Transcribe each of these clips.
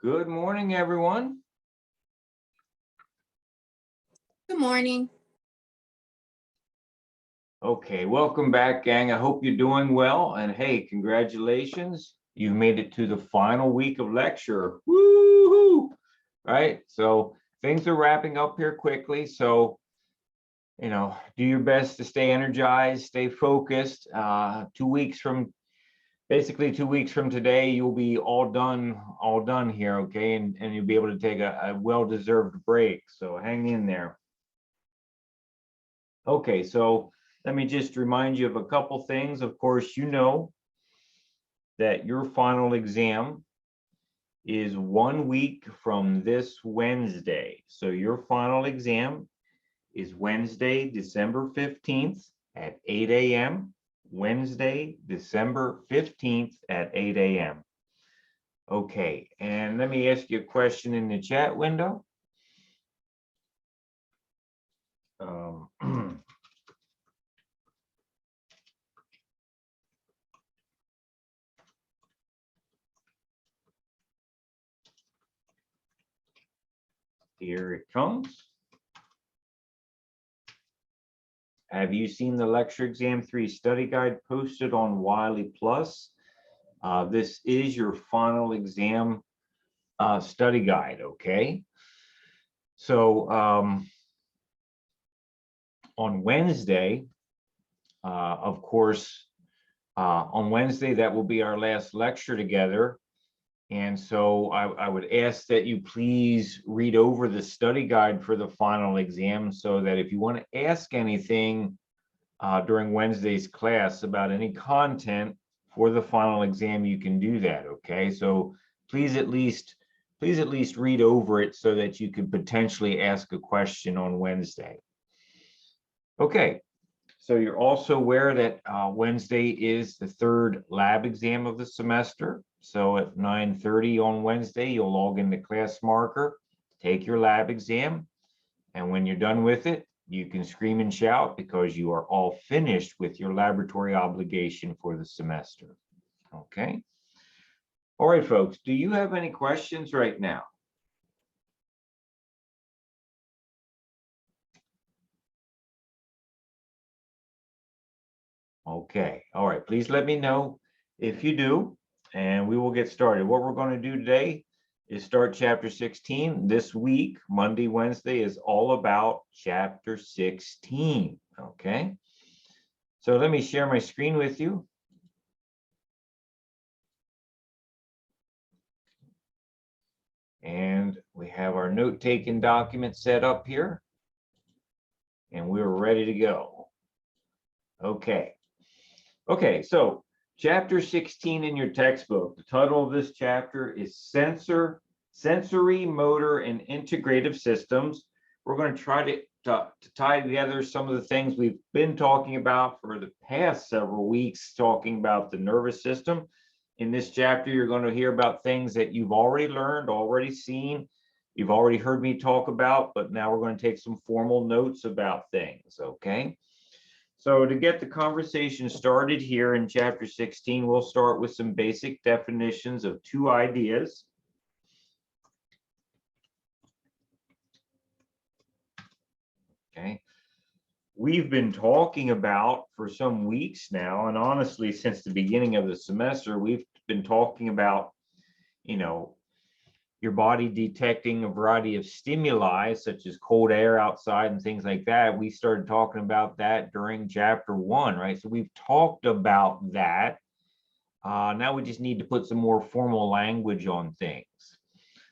Good morning, everyone. Good morning. Okay, welcome back, gang. I hope you're doing well. And hey, congratulations. You've made it to the final week of lecture. Woo-hoo! Right? So things are wrapping up here quickly. So, do your best to stay energized, stay focused. 2 weeks from basically 2 weeks from today, you'll be all done here, okay? And you'll be able to take a well-deserved break. So hang in there. Okay, so let me just remind you of a couple things. Of course, you know that your final exam is 1 week from this Wednesday. So your final exam is Wednesday, December 15th at 8 a.m. Wednesday, December 15th at 8 a.m. Okay, and let me ask you a question in the chat window. Here it comes. Have you seen the Lecture Exam 3 study guide posted on Wiley Plus? This is your final exam study guide, okay? So on Wednesday, of course, on Wednesday, that will be our last lecture together. And so I would ask that you please read over the study guide for the final exam so that if you want to ask anything during Wednesday's class about any content for the final exam, you can do that, okay? So please at least read over it so that you could potentially ask a question on Wednesday. Okay, so you're also aware that Wednesday is the third lab exam of the semester. So at 9:30 on Wednesday, you'll log into ClassMarker, take your lab exam, and when you're done with it, you can scream and shout because you are all finished with your laboratory obligation for the semester. Okay. All right, folks, do you have any questions right now? Okay, all right, please let me know if you do, and we will get started. What we're going to do today is start chapter 16. This week, Monday, Wednesday, is all about chapter 16, okay? So let me share my screen with you. And we have our note-taking document set up here, and we're ready to go. Okay. Okay, so chapter 16 in your textbook, the title of this chapter is Sensory, Motor, and Integrative Systems. We're going to try to tie together some of the things we've been talking about for the past several weeks, talking about the nervous system. In this chapter, you're going to hear about things that you've already learned, already seen, you've already heard me talk about, but now we're going to take some formal notes about things, okay? So to get the conversation started here in chapter 16, we'll start with some basic definitions of two ideas. Okay. We've been talking about for some weeks now, and honestly, since the beginning of the semester, we've been talking about, your body detecting a variety of stimuli, such as cold air outside and things like that. We started talking about that during chapter 1, right? So we've talked about that. Now we just need to put some more formal language on things.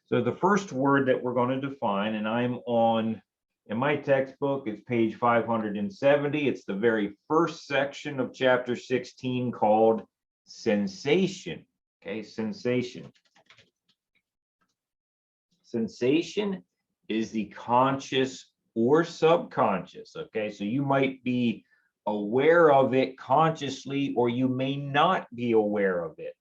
So the first word that we're going to define, and I'm on, in my textbook, it's page 570. It's the very first section of chapter 16 called sensation. Okay, sensation. Sensation is the conscious or subconscious, okay? So you might be aware of it consciously, or you may not be aware of it.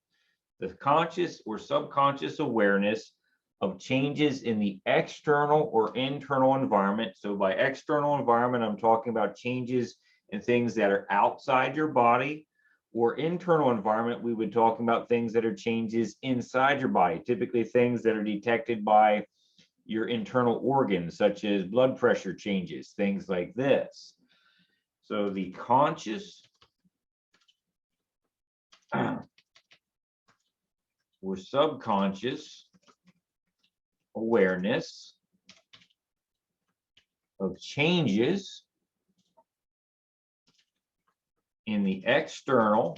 The conscious or subconscious awareness of changes in the external or internal environment. So by external environment, I'm talking about changes in things that are outside your body or internal environment, we would talk about things that are changes inside your body, typically things that are detected by your internal organs, such as blood pressure changes, things like this. So the conscious or subconscious awareness of changes in the external,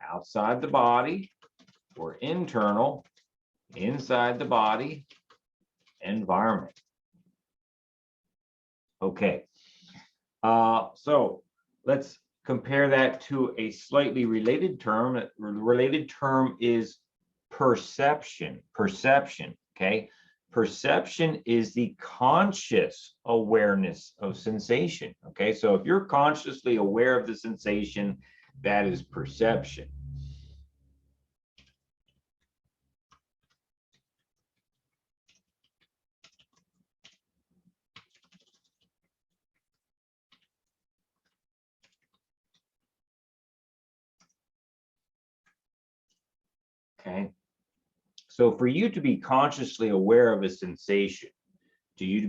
outside the body, or internal, inside the body environment. Okay, so let's compare that to a slightly related term. The related term is perception. Perception, okay? Perception is the conscious awareness of sensation, okay? So if you're consciously aware of the sensation, that is perception. Okay. So for you to be consciously aware of a sensation, for you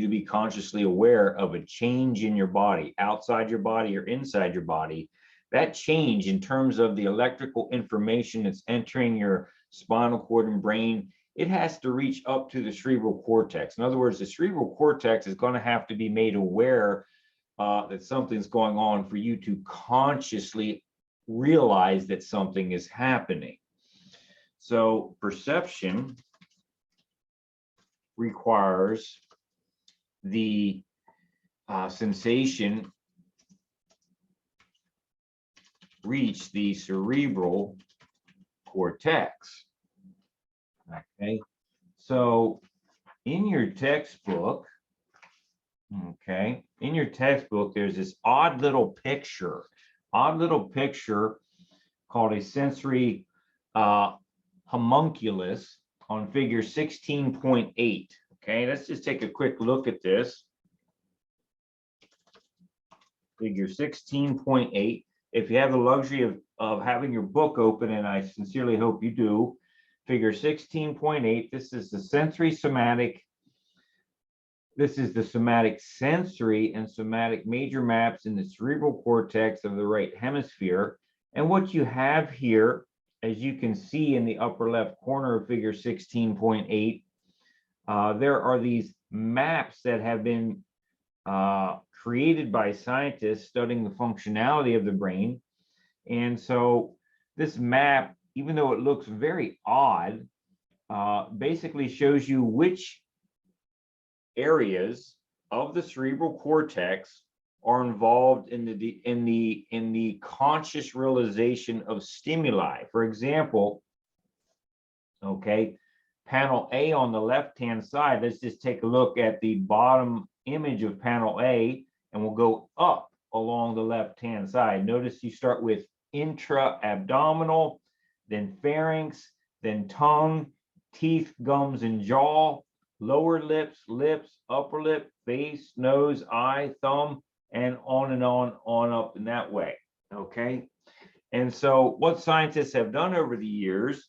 to be consciously aware of a change in your body, outside your body or inside your body, that change in terms of the electrical information that's entering your spinal cord and brain, it has to reach up to the cerebral cortex. In other words, the cerebral cortex is going to have to be made aware that something's going on for you to consciously realize that something is happening. So perception requires the sensation reach the cerebral cortex. Okay, so in your textbook, there's this odd little picture called a sensory homunculus on figure 16.8. Okay, let's just take a quick look at this. Figure 16.8. If you have the luxury of having your book open, and I sincerely hope you do, figure 16.8, this is the sensory somatic. This is the somatic sensory and somatic major maps in the cerebral cortex of the right hemisphere. And what you have here, as you can see in the upper left corner of figure 16.8, there are these maps that have been created by scientists studying the functionality of the brain. And so this map, even though it looks very odd, basically shows you which areas of the cerebral cortex are involved in the conscious realization of stimuli. For example, okay, panel A on the left-hand side, let's just take a look at the bottom image of panel A, and we'll go up along the left-hand side. Notice you start with intra-abdominal, then pharynx, then tongue, teeth, gums, and jaw, lower lips, upper lip, face, nose, eye, thumb, and on up in that way, okay? And so what scientists have done over the years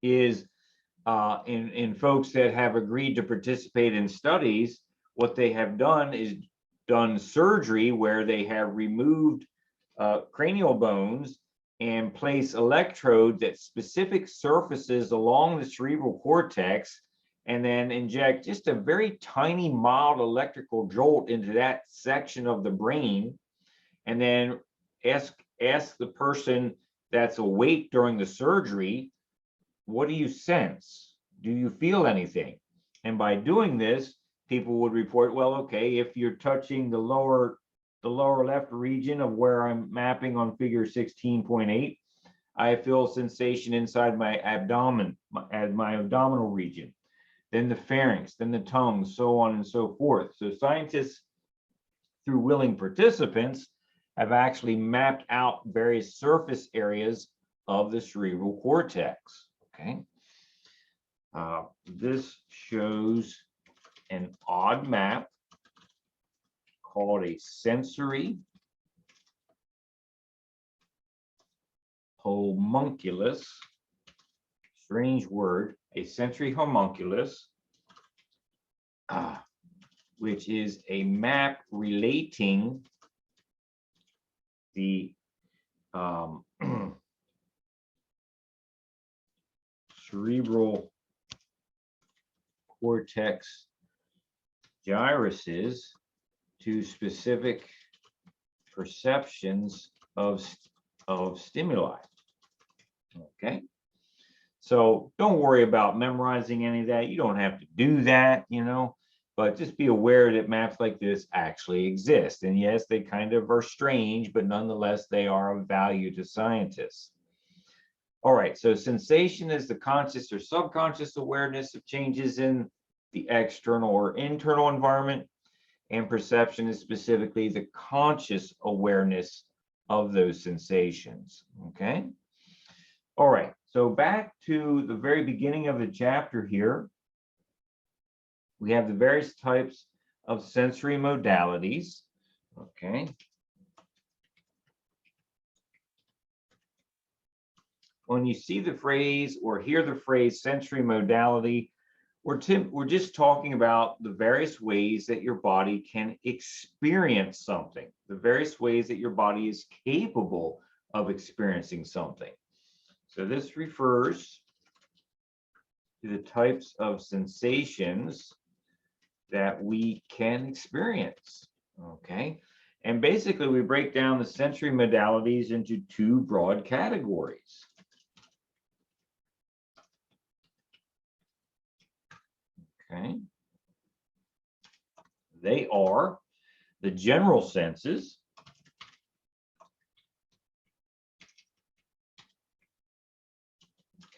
is in folks that have agreed to participate in studies, what they have done is done surgery where they have removed cranial bones and place electrodes at specific surfaces along the cerebral cortex, and then inject just a very tiny, mild electrical jolt into that section of the brain, and then ask the person that's awake during the surgery, what do you sense? Do you feel anything? And by doing this, people would report, well, okay, if you're touching the lower left region of where I'm mapping on figure 16.8, I feel a sensation inside my abdomen, my abdominal region, then the pharynx, then the tongue, so on and so forth. So scientists, through willing participants, have actually mapped out various surface areas of the cerebral cortex. Okay. This shows an odd map called a sensory homunculus, strange word, a sensory homunculus, which is a map relating the cerebral cortex gyruses to specific perceptions of stimuli. Okay, so don't worry about memorizing any of that. You don't have to do that, but just be aware that maps like this actually exist. And yes, they kind of are strange, but nonetheless, they are of value to scientists. All right, so sensation is the conscious or subconscious awareness of changes in the external or internal environment, and perception is specifically the conscious awareness of those sensations. Okay. All right, so back to the very beginning of the chapter here, we have the various types of sensory modalities. Okay. When you see the phrase or hear the phrase sensory modality, we're just talking about the various ways that your body can experience something, the various ways that your body is capable of experiencing something. So this refers to the types of sensations that we can experience, okay? And basically we break down the sensory modalities into two broad categories. Okay. They are the general senses,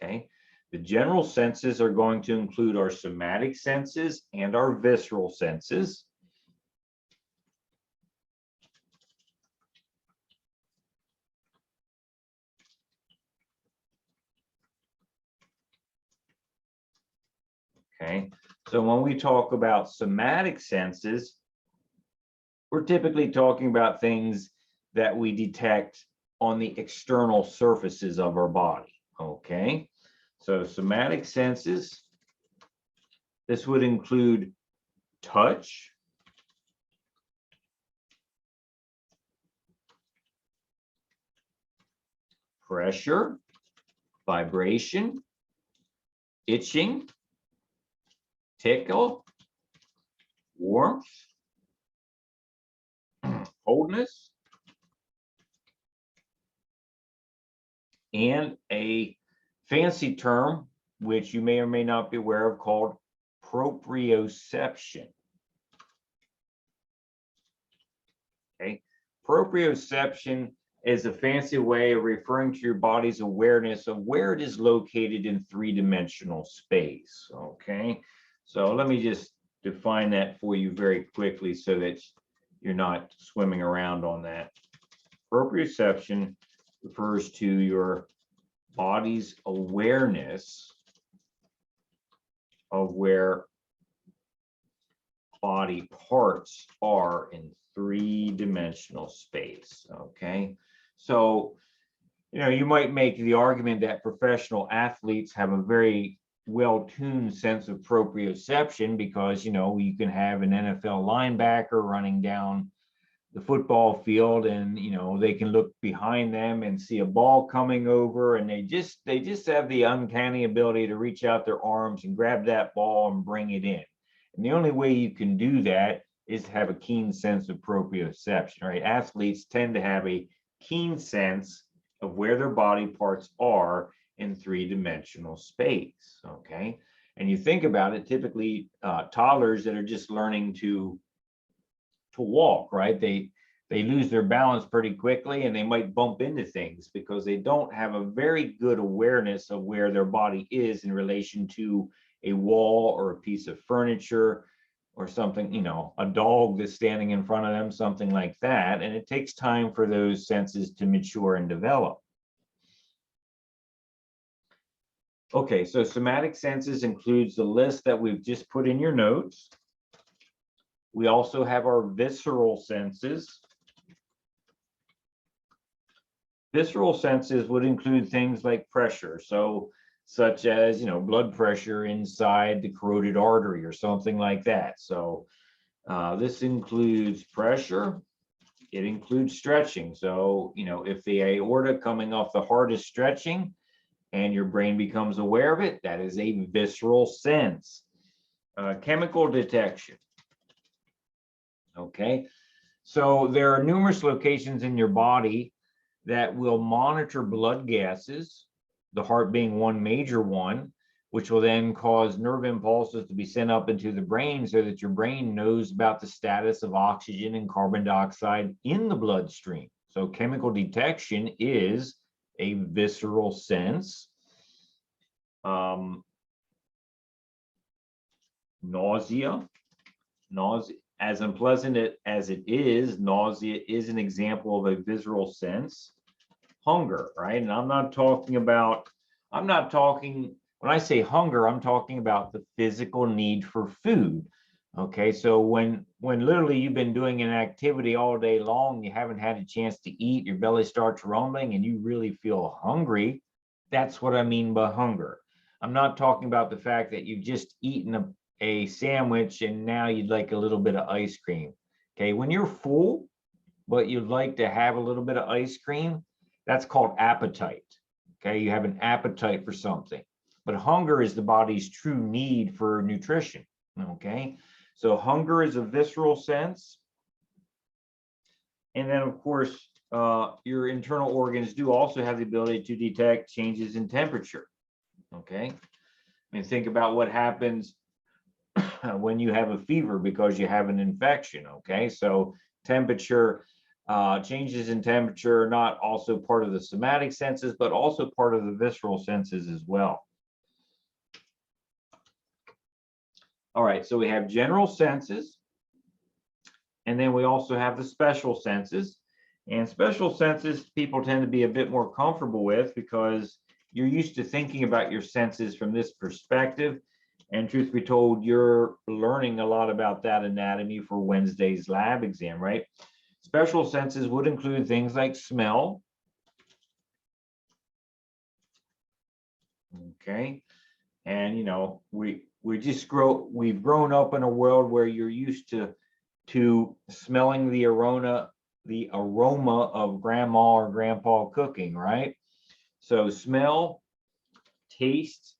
okay? The general senses are going to include our somatic senses and our visceral senses. Okay, so when we talk about somatic senses, we're typically talking about things that we detect on the external surfaces of our body. Okay, so somatic senses, this would include touch, pressure, vibration, itching, tickle, warmth, coldness, and a fancy term, which you may or may not be aware of, called proprioception. Okay, proprioception is a fancy way of referring to your body's awareness of where it is located in three-dimensional space. Okay, so let me just define that for you very quickly so that you're not swimming around on that. Proprioception refers to your body's awareness of where body parts are in three-dimensional space. Okay, so you might make the argument that professional athletes have a very well-tuned sense of proprioception because you can have an NFL linebacker running down the football field and they can look behind them and see a ball coming over, and they just have the uncanny ability to reach out their arms and grab that ball and bring it in. And the only way you can do that is to have a keen sense of proprioception, right? Athletes tend to have a keen sense of where their body parts are in three-dimensional space. Okay, and you think about it, typically toddlers that are just learning to walk, right? They lose their balance pretty quickly and they might bump into things because they don't have a very good awareness of where their body is in relation to a wall or a piece of furniture or something, a dog that's standing in front of them, something like that. And it takes time for those senses to mature and develop. Okay, so somatic senses includes the list that we've just put in your notes. We also have our visceral senses. Visceral senses would include things like pressure, so such as, blood pressure inside the carotid artery or something like that. So this includes pressure. It includes stretching. So, if the aorta coming off the heart is stretching and your brain becomes aware of it, that is a visceral sense. Chemical detection. Okay, so there are numerous locations in your body that will monitor blood gases, the heart being one major one, which will then cause nerve impulses to be sent up into the brain so that your brain knows about the status of oxygen and carbon dioxide in the bloodstream. So chemical detection is a visceral sense. Nausea. As unpleasant as it is, nausea is an example of a visceral sense. Hunger, right? And when I say hunger, I'm talking about the physical need for food. Okay, so when literally you've been doing an activity all day long, you haven't had a chance to eat, your belly starts rumbling and you really feel hungry, that's what I mean by hunger. I'm not talking about the fact that you've just eaten a sandwich and now you'd like a little bit of ice cream. Okay, when you're full, but you'd like to have a little bit of ice cream, that's called appetite. Okay, you have an appetite for something. But hunger is the body's true need for nutrition. Okay, so hunger is a visceral sense. And then, of course, your internal organs do also have the ability to detect changes in temperature. Okay, I mean, think about what happens when you have a fever because you have an infection. Okay, so temperature, changes in temperature are not also part of the somatic senses, but also part of the visceral senses as well. All right, so we have general senses, and then we also have the special senses. And special senses people tend to be a bit more comfortable with because you're used to thinking about your senses from this perspective. And truth be told, you're learning a lot about that anatomy for Wednesday's lab exam, right? Special senses would include things like smell. Okay, and we've grown up in a world where you're used to smelling the aroma of grandma or grandpa cooking, right? So smell, taste,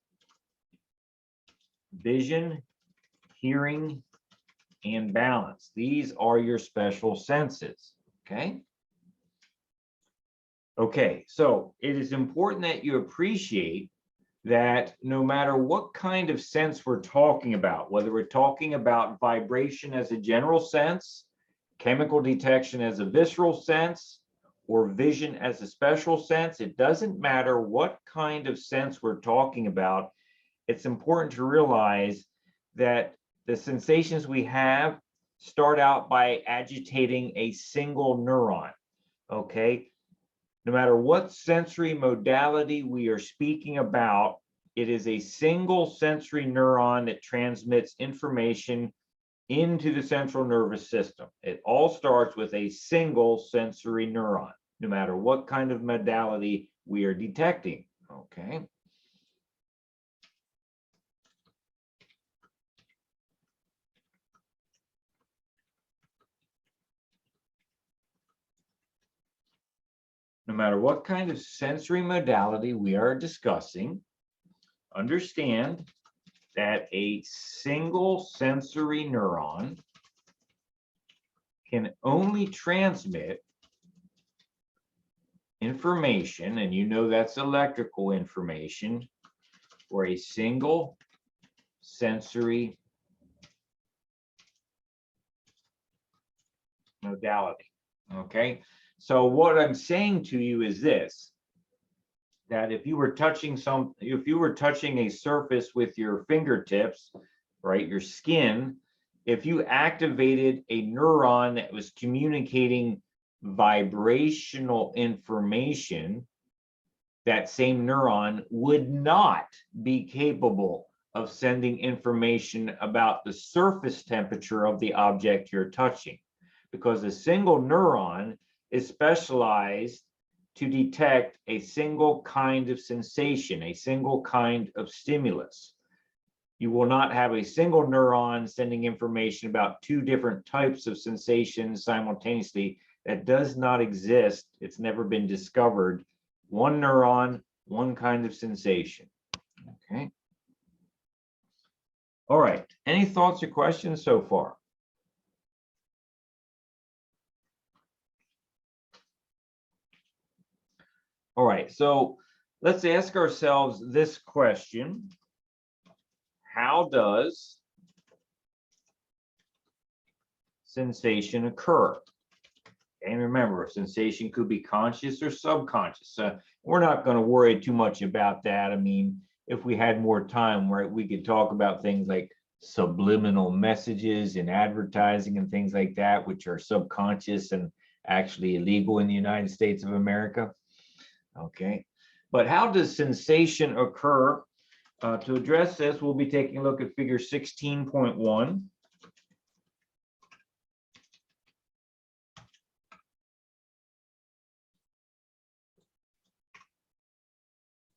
vision, hearing, and balance. These are your special senses. Okay. Okay, so it is important that you appreciate that no matter what kind of sense we're talking about, whether we're talking about vibration as a general sense, chemical detection as a visceral sense, or vision as a special sense, it doesn't matter what kind of sense we're talking about. It's important to realize that the sensations we have start out by agitating a single neuron. Okay, no matter what sensory modality we are speaking about, it is a single sensory neuron that transmits information into the central nervous system. It all starts with a single sensory neuron, no matter what kind of modality we are detecting. Okay. No matter what kind of sensory modality we are discussing, understand that a single sensory neuron can only transmit information, and that's electrical information, for a single sensory modality. Okay, so what I'm saying to you is this, that if you were touching a surface with your fingertips, right, your skin, if you activated a neuron that was communicating vibrational information, that same neuron would not be capable of sending information about the surface temperature of the object you're touching, because a single neuron is specialized to detect a single kind of sensation, a single kind of stimulus. You will not have a single neuron sending information about two different types of sensations simultaneously. That does not exist. It's never been discovered. One neuron, one kind of sensation. Okay. All right. Any thoughts or questions so far? All right. So let's ask ourselves this question. How does sensation occur? And remember, sensation could be conscious or subconscious. We're not going to worry too much about that. I mean, if we had more time, right, we could talk about things like subliminal messages in advertising and things like that, which are subconscious and actually illegal in the United States of America. Okay, but how does sensation occur? To address this, we'll be taking a look at figure 16.1.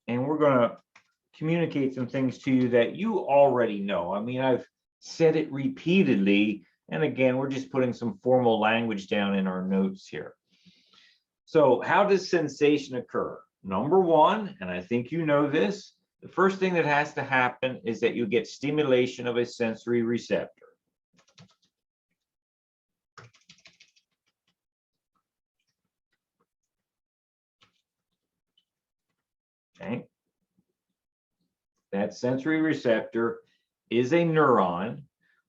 And we're going to communicate some things to you that you already know. I mean, I've said it repeatedly. And again, we're just putting some formal language down in our notes here. So how does sensation occur? Number one, and I think you know this, the first thing that has to happen is that you get stimulation of a sensory receptor. Okay. That sensory receptor is a neuron,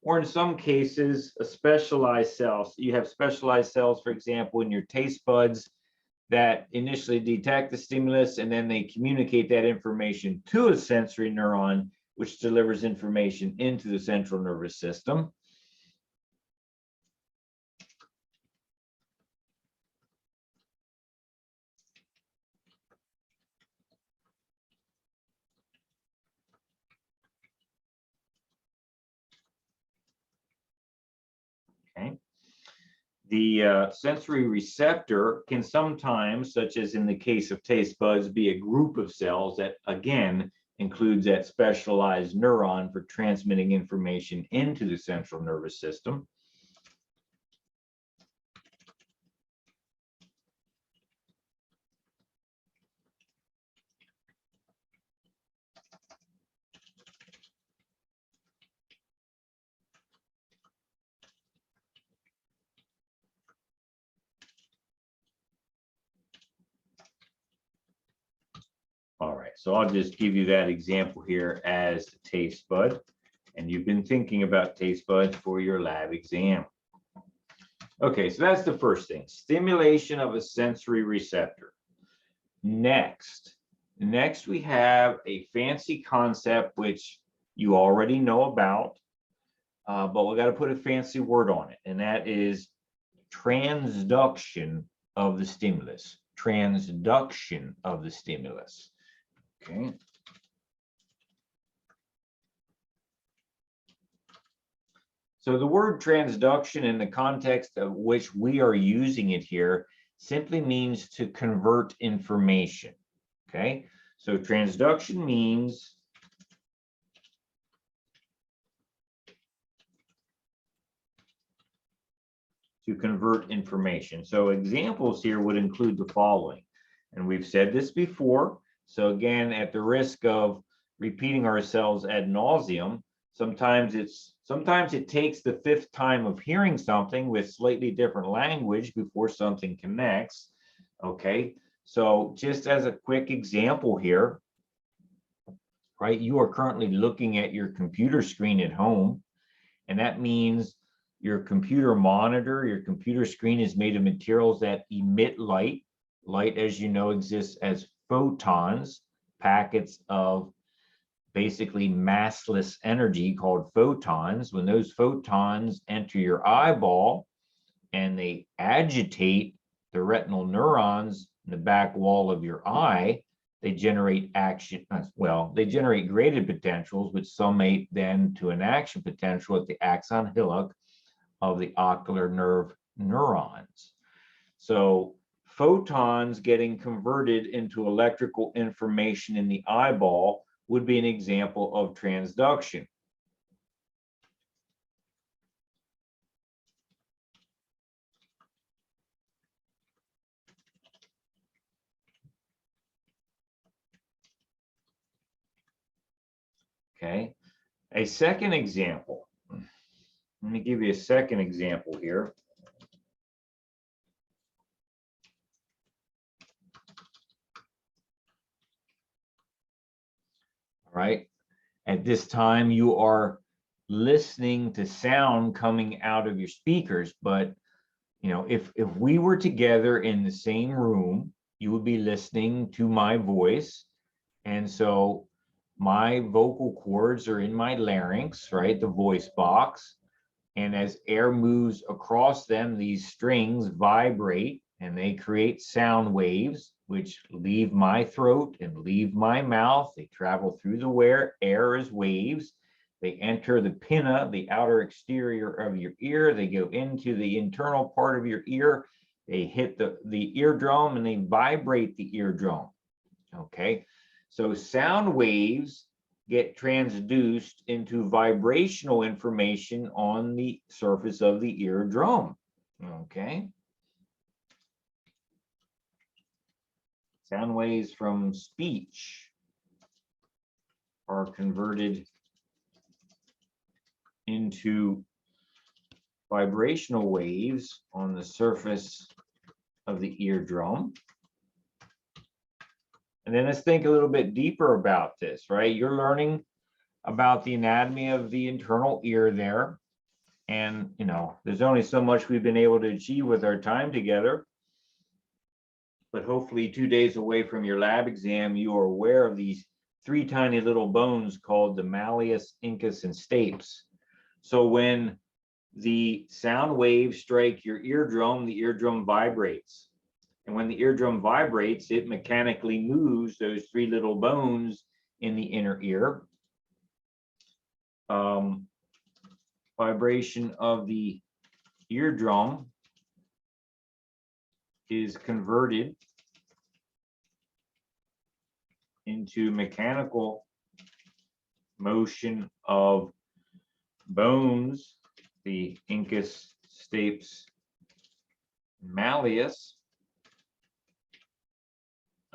or in some cases, a specialized cell. You have specialized cells, for example, in your taste buds that initially detect the stimulus, and then they communicate that information to a sensory neuron, which delivers information into the central nervous system. Okay. The sensory receptor can sometimes, such as in the case of taste buds, be a group of cells that, again, includes that specialized neuron for transmitting information into the central nervous system. All right, so I'll just give you that example here as the taste bud. And you've been thinking about taste buds for your lab exam. Okay, so that's the first thing, stimulation of a sensory receptor. Next we have a fancy concept which you already know about, but we got to put a fancy word on it, and that is transduction of the stimulus. Transduction of the stimulus. Okay. So the word transduction in the context of which we are using it here simply means to convert information. Okay. So transduction means to convert information. So examples here would include the following, and we've said this before. So again, at the risk of repeating ourselves ad nauseum, sometimes it takes the fifth time of hearing something with slightly different language before something connects. Okay, so just as a quick example here, right, you are currently looking at your computer screen at home, and that means your computer monitor, your computer screen is made of materials that emit light. Light, as you know, exists as photons, packets of basically massless energy called photons. When those photons enter your eyeball and they agitate the retinal neurons in the back wall of your eye, they generate they generate graded potentials, which summate then to an action potential at the axon hillock of the ocular nerve neurons. So photons getting converted into electrical information in the eyeball would be an example of transduction. Okay, a second example. Let me give you a second example here. All right, at this time you are listening to sound coming out of your speakers, but you know, if we were together in the same room, you would be listening to my voice. And so my vocal cords are in my larynx, right? The voice box. And as air moves across them, these strings vibrate and they create sound waves, which leave my throat and leave my mouth. They travel through the air as waves. They enter the pinna, the outer exterior of your ear. They go into the internal part of your ear. They hit the eardrum and they vibrate the eardrum. Okay, so sound waves get transduced into vibrational information on the surface of the eardrum. Okay. Sound waves from speech are converted into vibrational waves on the surface of the eardrum. And then let's think a little bit deeper about this, right? You're learning about the anatomy of the internal ear there. And, you know, there's only so much we've been able to achieve with our time together. But hopefully 2 days away from your lab exam, you are aware of these 3 tiny little bones called the malleus, incus, and stapes. So when the sound waves strike your eardrum, the eardrum vibrates. And when the eardrum vibrates, it mechanically moves those 3 little bones in the inner ear. Vibration of the eardrum is converted into mechanical motion of bones, the incus, stapes, malleus.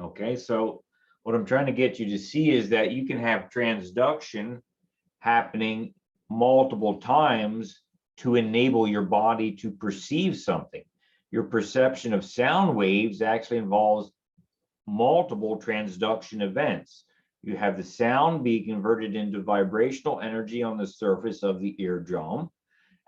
Okay, so what I'm trying to get you to see is that you can have transduction happening multiple times to enable your body to perceive something. Your perception of sound waves actually involves multiple transduction events. You have the sound be converted into vibrational energy on the surface of the eardrum.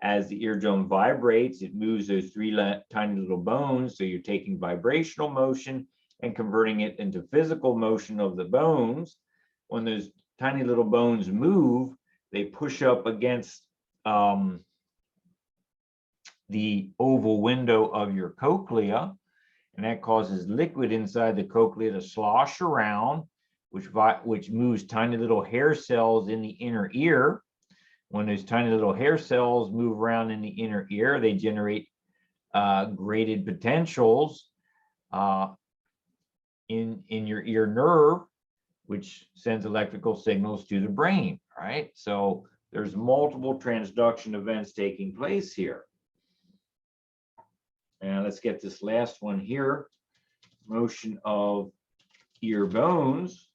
As the eardrum vibrates, it moves those 3 tiny little bones. So you're taking vibrational motion and converting it into physical motion of the bones. When those tiny little bones move, they push up against the oval window of your cochlea, and that causes liquid inside the cochlea to slosh around, which moves tiny little hair cells in the inner ear. When those tiny little hair cells move around in the inner ear, they generate graded potentials in your ear nerve, which sends electrical signals to the brain, right? So there's multiple transduction events taking place here. And let's get this last one here. Motion of ear bones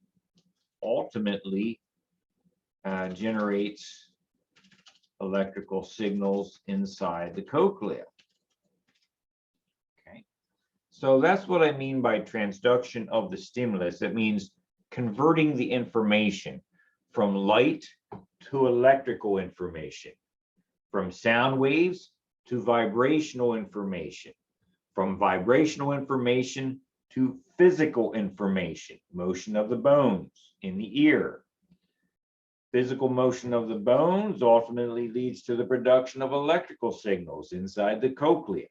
ultimately generates electrical signals inside the cochlea. Okay, so that's what I mean by transduction of the stimulus. That means converting the information from light to electrical information, from sound waves to vibrational information, from vibrational information to physical information, motion of the bones in the ear. Physical motion of the bones ultimately leads to the production of electrical signals inside the cochlea,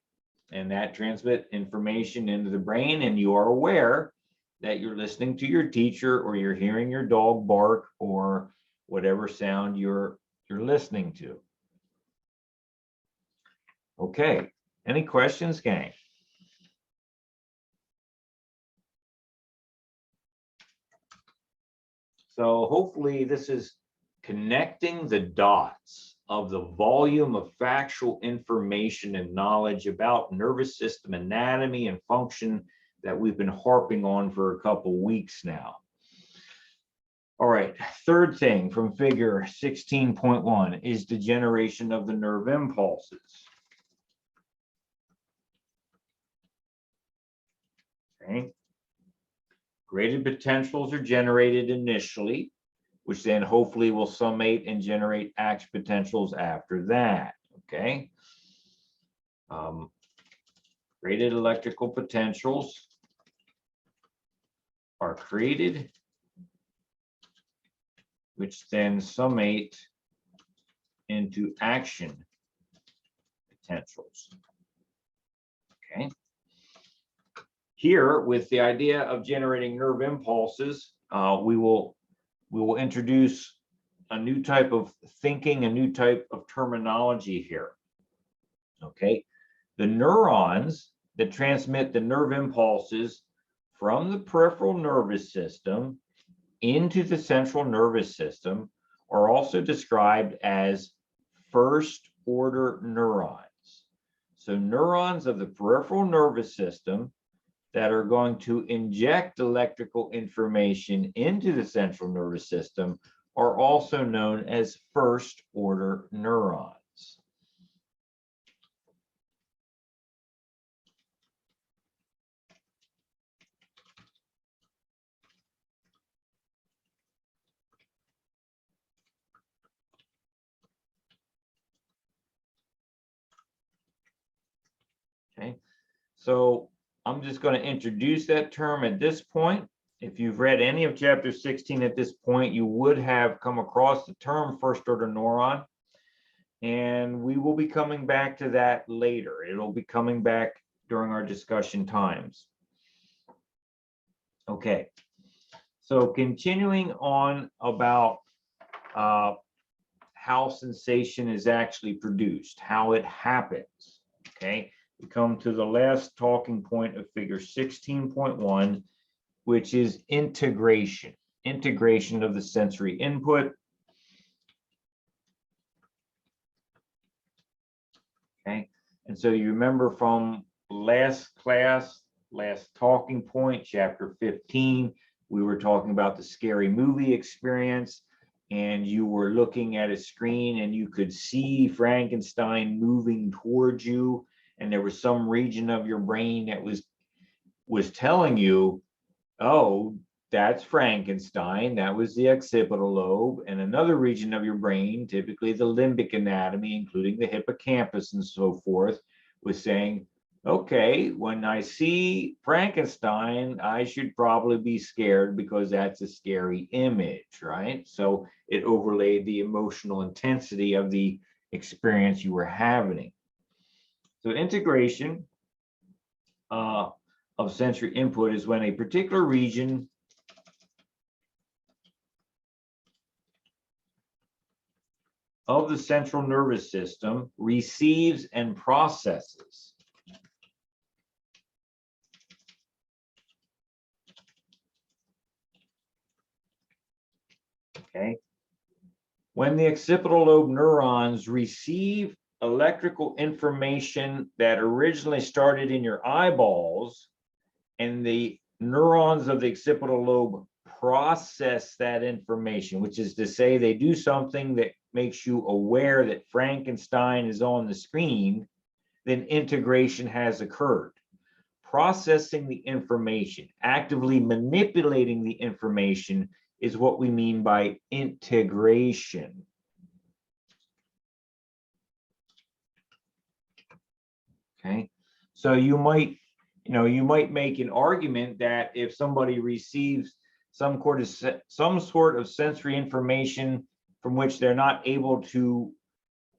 and that transmits information into the brain, and you are aware that you're listening to your teacher or you're hearing your dog bark or whatever sound you're listening to. Okay, any questions, gang? So hopefully this is connecting the dots of the volume of factual information and knowledge about nervous system anatomy and function that we've been harping on for a couple weeks now. All right, third thing from figure 16.1 is the generation of the nerve impulses. Okay. Graded potentials are generated initially, which then hopefully will summate and generate action potentials after that. Okay. Graded electrical potentials are created, which then summate into action potentials. Okay. Here, with the idea of generating nerve impulses, we will introduce a new type of thinking, a new type of terminology here. Okay. The neurons that transmit the nerve impulses from the peripheral nervous system into the central nervous system are also described as first order neurons. So neurons of the peripheral nervous system that are going to inject electrical information into the central nervous system are also known as first order neurons. Okay, so I'm just going to introduce that term at this point. If you've read any of chapter 16 at this point, you would have come across the term first order neuron, and we will be coming back to that later. It'll be coming back during our discussion times. Okay, so continuing on about how sensation is actually produced, how it happens. Okay, we come to the last talking point of figure 16.1, which is integration of the sensory input. Okay, and so you remember from last class, last talking point, chapter 15, we were talking about the scary movie experience, and you were looking at a screen and you could see Frankenstein moving towards you, and there was some region of your brain that was telling you, oh, that's Frankenstein, that was the occipital lobe, and another region of your brain, typically the limbic anatomy, including the hippocampus and so forth, was saying, okay, when I see Frankenstein, I should probably be scared because that's a scary image, right? So it overlaid the emotional intensity of the experience you were having. So integration of sensory input is when a particular region of the central nervous system receives and processes okay. When the occipital lobe neurons receive electrical information that originally started in your eyeballs, and the neurons of the occipital lobe process that information, which is to say they do something that makes you aware that Frankenstein is on the screen, then integration has occurred. Processing the information, actively manipulating the information is what we mean by integration. Okay, so you might make an argument that if somebody receives some sort of sensory information from which they're not able to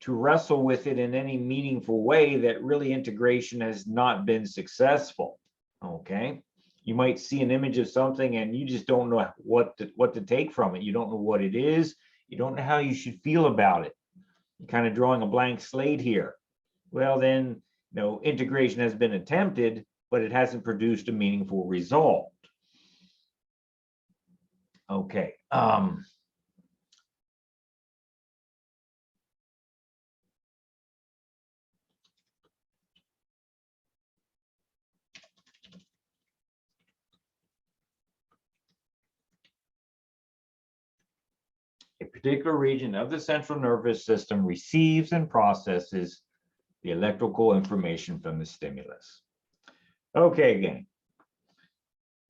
wrestle with it in any meaningful way, that really integration has not been successful. Okay, you might see an image of something and you just don't know what to take from it. You don't know what it is. You don't know how you should feel about it. You're kind of drawing a blank slate here. Well, then, integration has been attempted, but it hasn't produced a meaningful result. Okay, um, a particular region of the central nervous system receives and processes the electrical information from the stimulus. Okay, gang.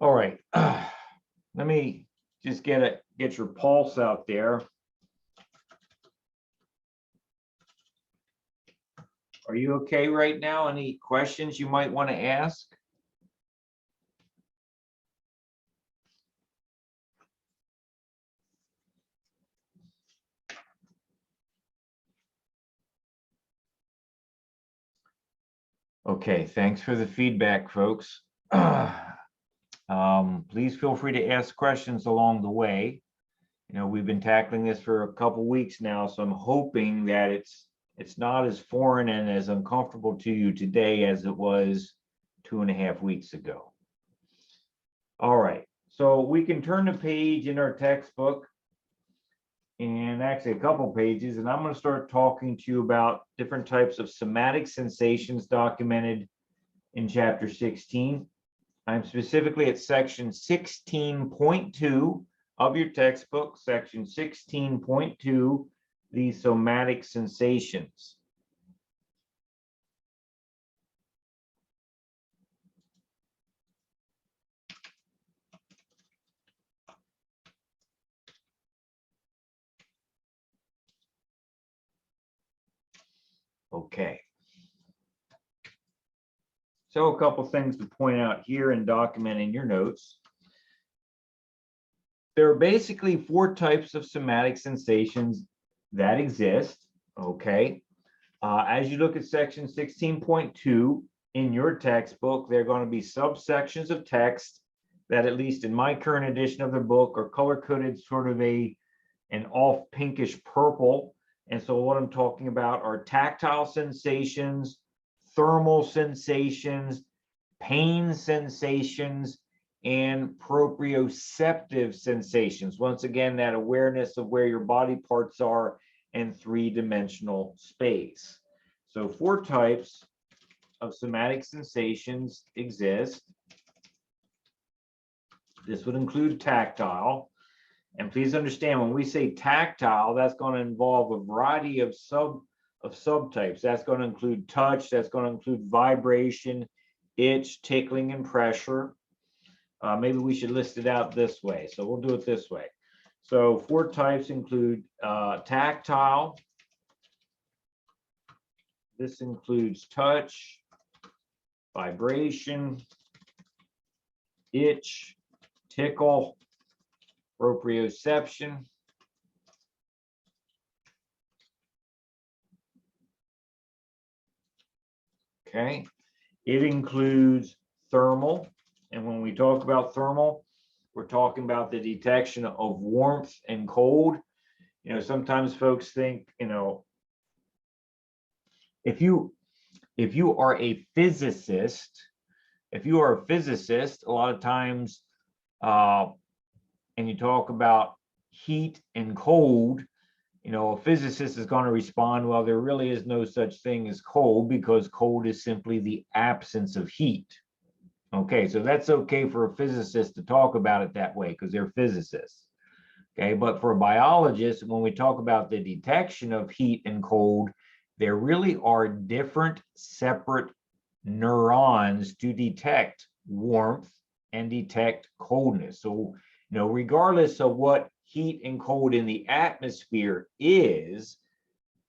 All right. Let me just get your pulse out there. Are you okay right now? Any questions you might want to ask? Okay, thanks for the feedback, folks. Please feel free to ask questions along the way. You know, we've been tackling this for a couple weeks now, so I'm hoping that it's not as foreign and as uncomfortable to you today as it was 2.5 weeks ago. All right, so we can turn the page in our textbook, and actually a couple pages, and I'm going to start talking to you about different types of somatic sensations documented in chapter 16. I'm specifically at section 16.2 of your textbook, section 16.2, the somatic sensations. Okay. So a couple things to point out here and document in your notes. There are basically 4 types of somatic sensations that exist, okay? As you look at section 16.2 in your textbook, there are going to be subsections of text that, at least in my current edition of the book, are color-coded sort of an off pinkish purple. And so what I'm talking about are tactile sensations, thermal sensations, pain sensations, and proprioceptive sensations. Once again, that awareness of where your body parts are in 3-dimensional space. So 4 types of somatic sensations exist. This would include tactile. And please understand, when we say tactile, that's going to involve a variety of subtypes. That's going to include touch, that's going to include vibration, itch, tickling, and pressure. Maybe we should list it out this way. So we'll do it this way. So 4 types include tactile. This includes touch, vibration, itch, tickle, proprioception. Okay. It includes thermal. And when we talk about thermal, we're talking about the detection of warmth and cold. You know, sometimes folks think, you know, if you are a physicist, a lot of times, and you talk about heat and cold, you know, a physicist is going to respond, well, there really is no such thing as cold, because cold is simply the absence of heat. Okay, so that's okay for a physicist to talk about it that way because they're physicists. Okay, but for a biologist, when we talk about the detection of heat and cold, there really are different separate neurons to detect warmth and detect coldness. So, you know, regardless of what heat and cold in the atmosphere is,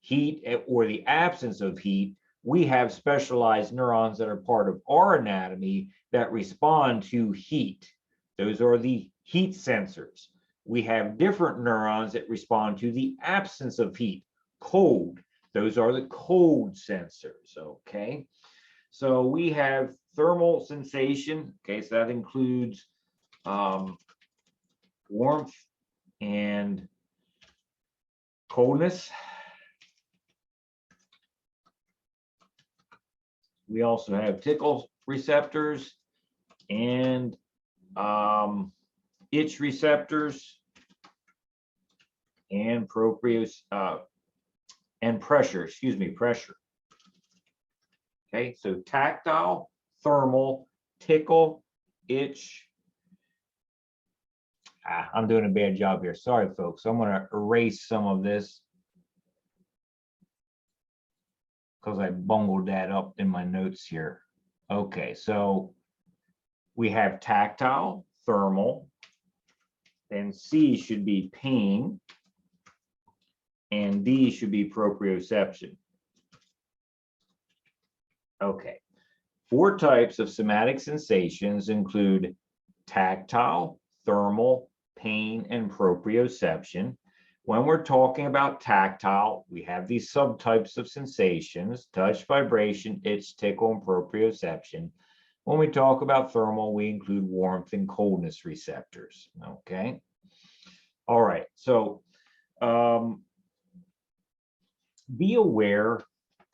heat or the absence of heat, we have specialized neurons that are part of our anatomy that respond to heat. Those are the heat sensors. We have different neurons that respond to the absence of heat, cold. Those are the cold sensors, okay? So we have thermal sensation, okay, so that includes warmth and coldness. We also have tickle receptors and itch receptors. and and pressure, pressure. Okay, so tactile, thermal, tickle, itch. I'm doing a bad job here. Sorry, folks. I'm going to erase some of this because I bungled that up in my notes here. Okay, so we have tactile, thermal, then C should be pain, and D should be proprioception. Okay, 4 types of somatic sensations include tactile, thermal, pain, and proprioception. When we're talking about tactile, we have these subtypes of sensations: touch, vibration, itch, tickle, and proprioception. When we talk about thermal, we include warmth and coldness receptors. Okay. All right. So be aware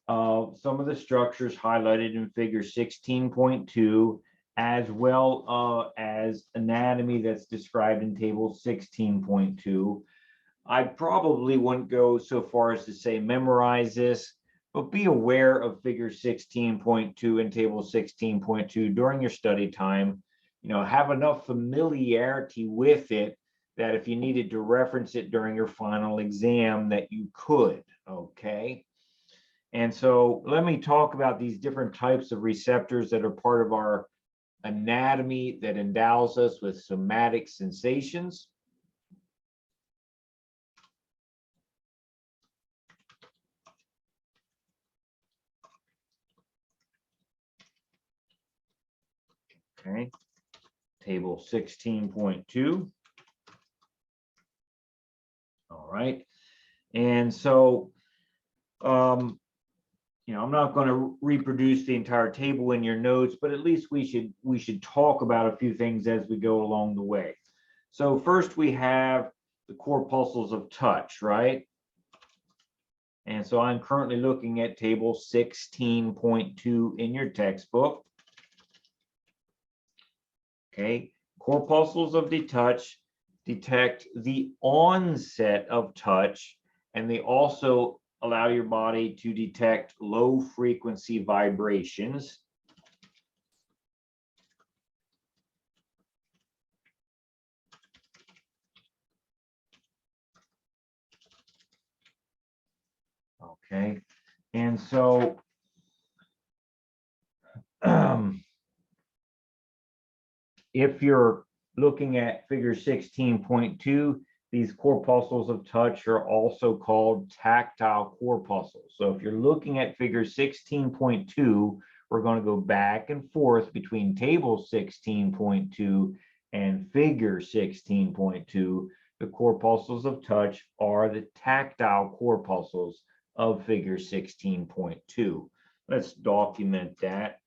of some of the structures highlighted in figure 16.2, as well as anatomy that's described in table 16.2. I probably wouldn't go so far as to say memorize this, but be aware of figure 16.2 and table 16.2 during your study time. Have enough familiarity with it that if you needed to reference it during your final exam, that you could. Okay. And so let me talk about these different types of receptors that are part of our anatomy that endows us with somatic sensations. Okay, table 16.2. All right, and so I'm not going to reproduce the entire table in your notes, but at least we should talk about a few things as we go along the way. So first we have the corpuscles of touch, right? And so I'm currently looking at table 16.2 in your textbook. Okay, corpuscles of the touch detect the onset of touch, and they also allow your body to detect low frequency vibrations. Okay, and so if you're looking at figure 16.2, these corpuscles of touch are also called tactile corpuscles. So if you're looking at figure 16.2, we're going to go back and forth between table 16.2 and figure 16.2. The corpuscles of touch are the tactile corpuscles of figure 16.2. Let's document that.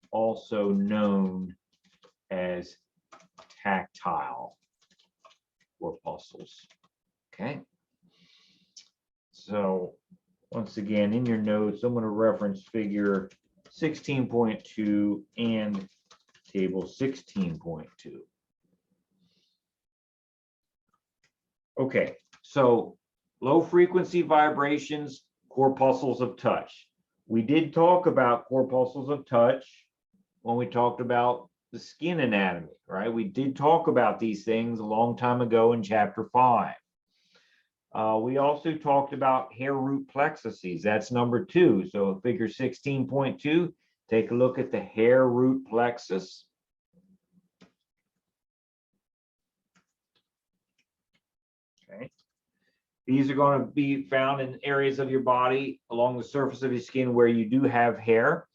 Also known as tactile corpuscles. Okay. So once again, in your notes, I'm going to reference figure 16.2 and table 16.2. Okay, so low frequency vibrations, corpuscles of touch. We did talk about corpuscles of touch when we talked about the skin anatomy, right? We did talk about these things a long time ago in chapter 5. We also talked about hair root plexuses. That's number 2. So figure 16.2, take a look at the hair root plexus. Okay. These are going to be found in areas of your body along the surface of your skin where you do have hair.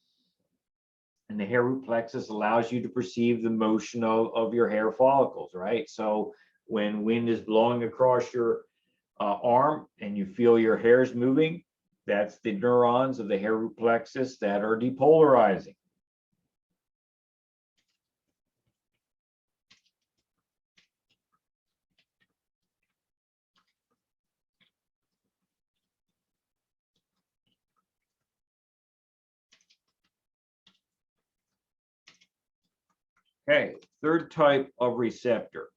And the hair root plexus allows you to perceive the motion of your hair follicles, right? So when wind is blowing across your arm and you feel your hairs moving, that's the neurons of the hair root plexus that are depolarizing. Okay, third type of receptor.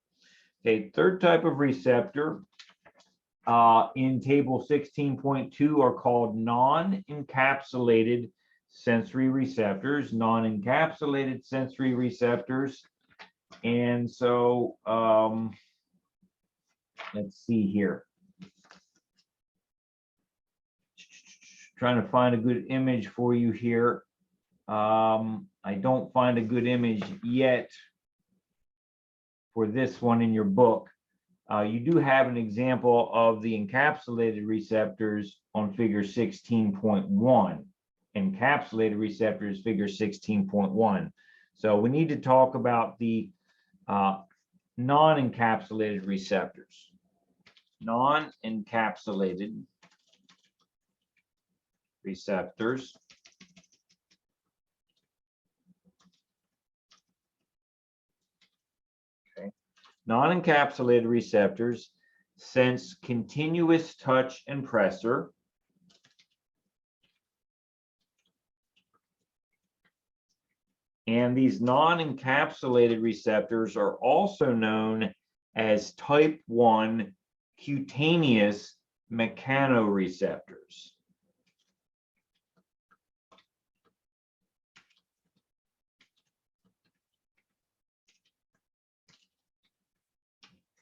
Okay, third type of receptor in table 16.2 are called non-encapsulated sensory receptors, non-encapsulated sensory receptors. And so let's see here. Trying to find a good image for you here. I don't find a good image yet for this one in your book. You do have an example of the encapsulated receptors on figure 16.1. Encapsulated receptors, figure 16.1. So we need to talk about the non-encapsulated receptors. Non-encapsulated receptors. Okay. Non-encapsulated receptors sense continuous touch and pressure. And these non-encapsulated receptors are also known as type 1 cutaneous mechanoreceptors.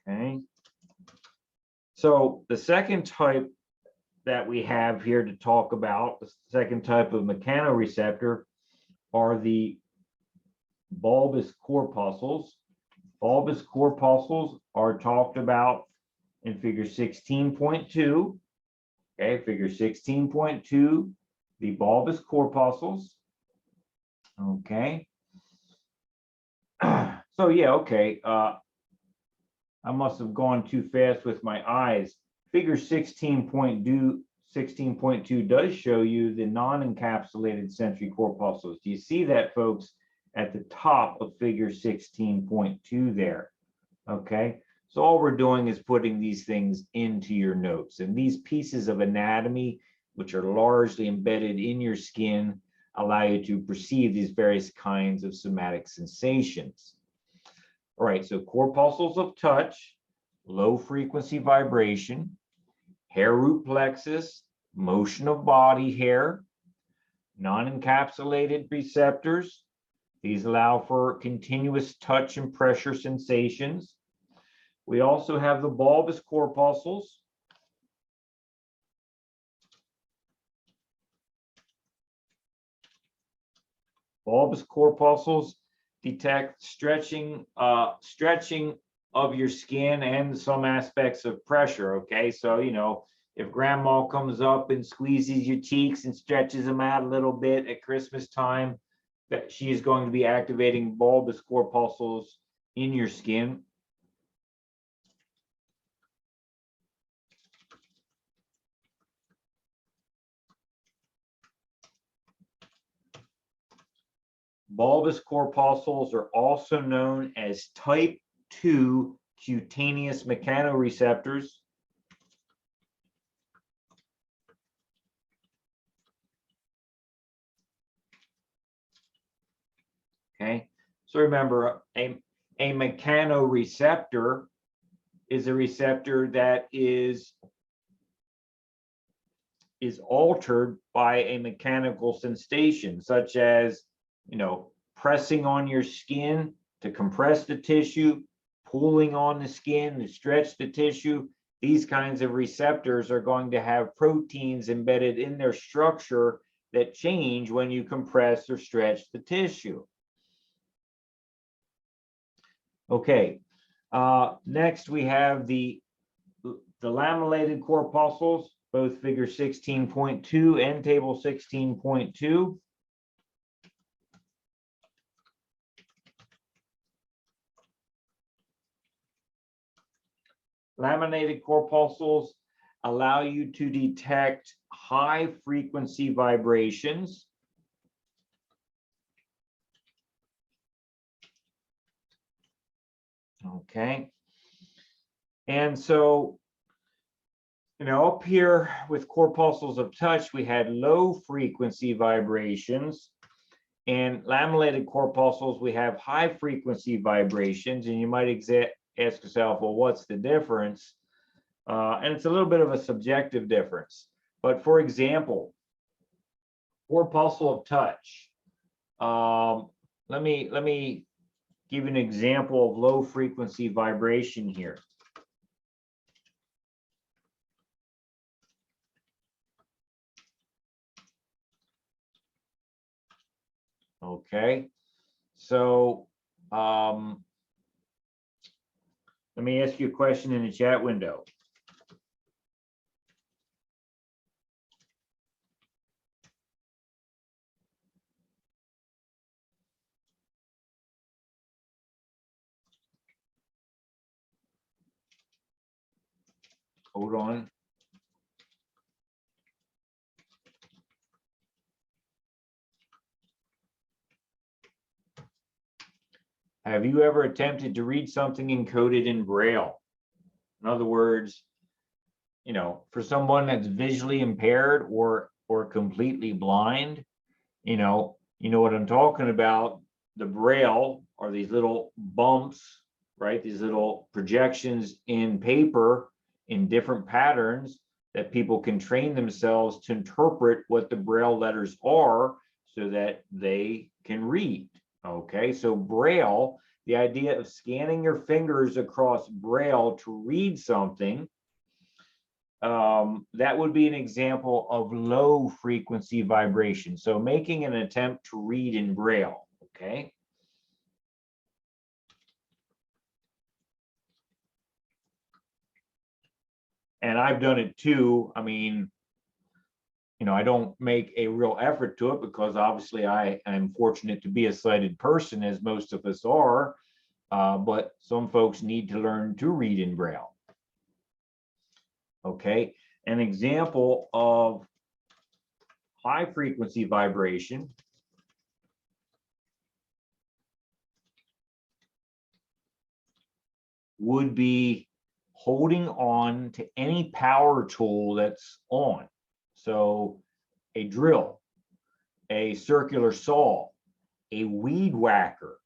Okay. So the second type that we have here to talk about, the second type of mechanoreceptor, are the bulbous corpuscles. Bulbous corpuscles are talked about in figure 16.2. Okay, figure 16.2, the bulbous corpuscles. Okay. So yeah, okay. I must have gone too fast with my eyes. Figure 16.2 does show you the non-encapsulated sensory corpuscles. Do you see that, folks, at the top of figure 16.2 there? Okay, so all we're doing is putting these things into your notes, and these pieces of anatomy, which are largely embedded in your skin, allow you to perceive these various kinds of somatic sensations. All right, so corpuscles of touch, low frequency vibration, hair root plexus, motion of body hair, non-encapsulated receptors. These allow for continuous touch and pressure sensations. We also have the bulbous corpuscles. Bulbous corpuscles detect stretching of your skin and some aspects of pressure. Okay, so if grandma comes up and squeezes your cheeks and stretches them out a little bit at Christmas time, that she is going to be activating bulbous corpuscles in your skin. Bulbous corpuscles are also known as type 2 cutaneous mechanoreceptors. Okay, so remember, a mechanoreceptor is a receptor that is altered by a mechanical sensation, such as pressing on your skin to compress the tissue, pulling on the skin to stretch the tissue. These kinds of receptors are going to have proteins embedded in their structure that change when you compress or stretch the tissue. Okay, next we have the lamellated corpuscles, both figure 16.2 and table 16.2. Laminated corpuscles allow you to detect high frequency vibrations. Okay. And so, up here with corpuscles of touch, we had low frequency vibrations. And lamellated corpuscles, we have high frequency vibrations. And you might ask yourself, well, what's the difference? And it's a little bit of a subjective difference. But for example, corpuscle of touch. Let me give you an example of low frequency vibration here. Okay, so let me ask you a question in the chat window. Hold on. Have you ever attempted to read something encoded in Braille? In other words, you know, for someone that's visually impaired or completely blind, you know what I'm talking about. The Braille are these little bumps, right? These little projections in paper in different patterns that people can train themselves to interpret what the Braille letters are so that they can read. Okay, so Braille, the idea of scanning your fingers across Braille to read something, that would be an example of low frequency vibration. So making an attempt to read in Braille, okay? And I've done it too. I mean, you know, I don't make a real effort to it because obviously I am fortunate to be a sighted person, as most of us are, but some folks need to learn to read in Braille. Okay, an example of high frequency vibration would be holding on to any power tool that's on. So a drill, a circular saw, a weed whacker,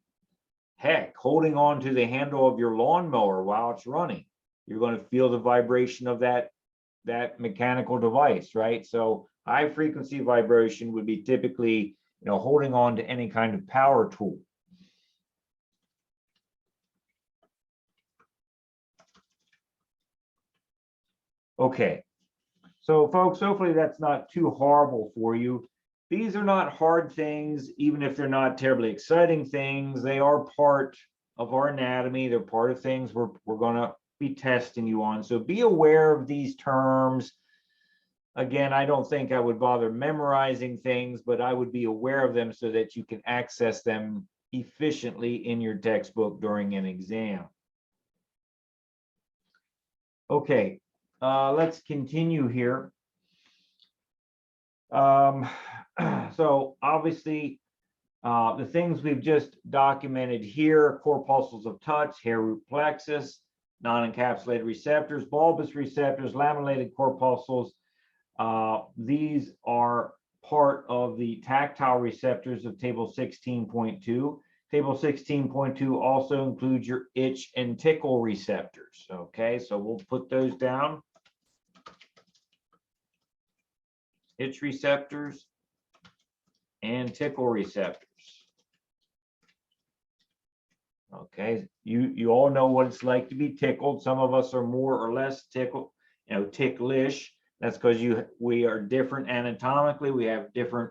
heck, holding on to the handle of your lawnmower while it's running. You're going to feel the vibration of that mechanical device, right? So high frequency vibration would be typically, you know, holding on to any kind of power tool. Okay, so folks, hopefully that's not too horrible for you. These are not hard things, even if they're not terribly exciting things. They are part of our anatomy. They're part of things we're going to be testing you on. So be aware of these terms. Again, I don't think I would bother memorizing things, but I would be aware of them so that you can access them efficiently in your textbook during an exam. Okay, let's continue here. So obviously, the things we've just documented here: corpuscles of touch, hair root plexus, non-encapsulated receptors, bulbous receptors, lamellated corpuscles. These are part of the tactile receptors of table 16.2. Table 16.2 also includes your itch and tickle receptors. Okay, so we'll put those down. Itch receptors and tickle receptors. Okay, you all know what it's like to be tickled. Some of us are more or less ticklish. That's because we are different anatomically. We have different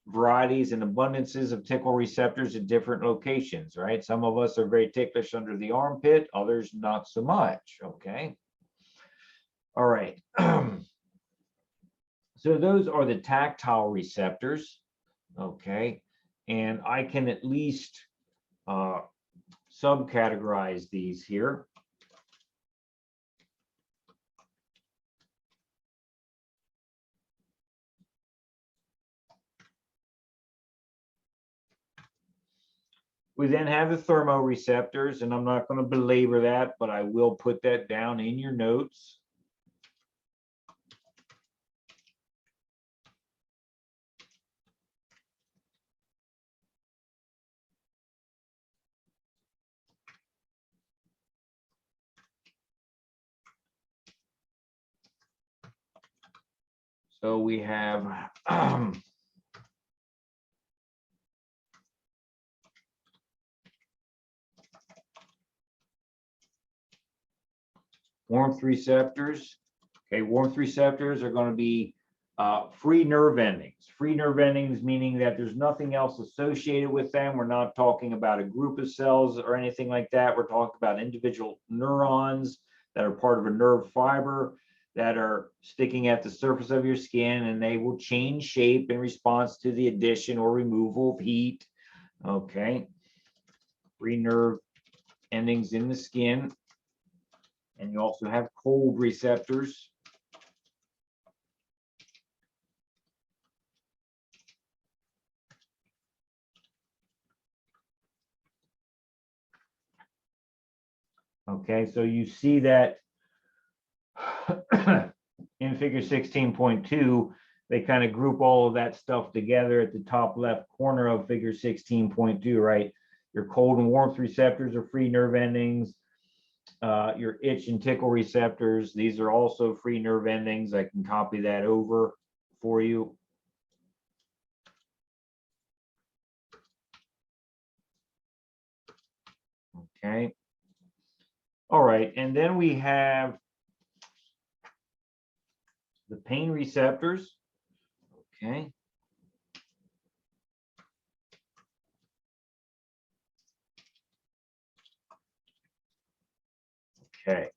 varieties and abundances of tickle receptors at different locations, right? Some of us are very ticklish under the armpit, others not so much. Okay. All right. So those are the tactile receptors. Okay. And I can at least subcategorize these here. We then have the thermoreceptors, and I'm not going to belabor that, but I will put that down in your notes. So we have warmth receptors. Okay, warmth receptors are going to be free nerve endings. Free nerve endings meaning that there's nothing else associated with them. We're not talking about a group of cells or anything like that. We're talking about individual neurons that are part of a nerve fiber that are sticking at the surface of your skin, and they will change shape in response to the addition or removal of heat. Okay, free nerve endings in the skin. And you also have cold receptors. Okay, so you see that in figure 16.2, they kind of group all of that stuff together at the top left corner of figure 16.2, right? Your cold and warmth receptors are free nerve endings. Your itch and tickle receptors, these are also free nerve endings. I can copy that over for you. Okay. All right, and then we have the pain receptors. Okay. Okay.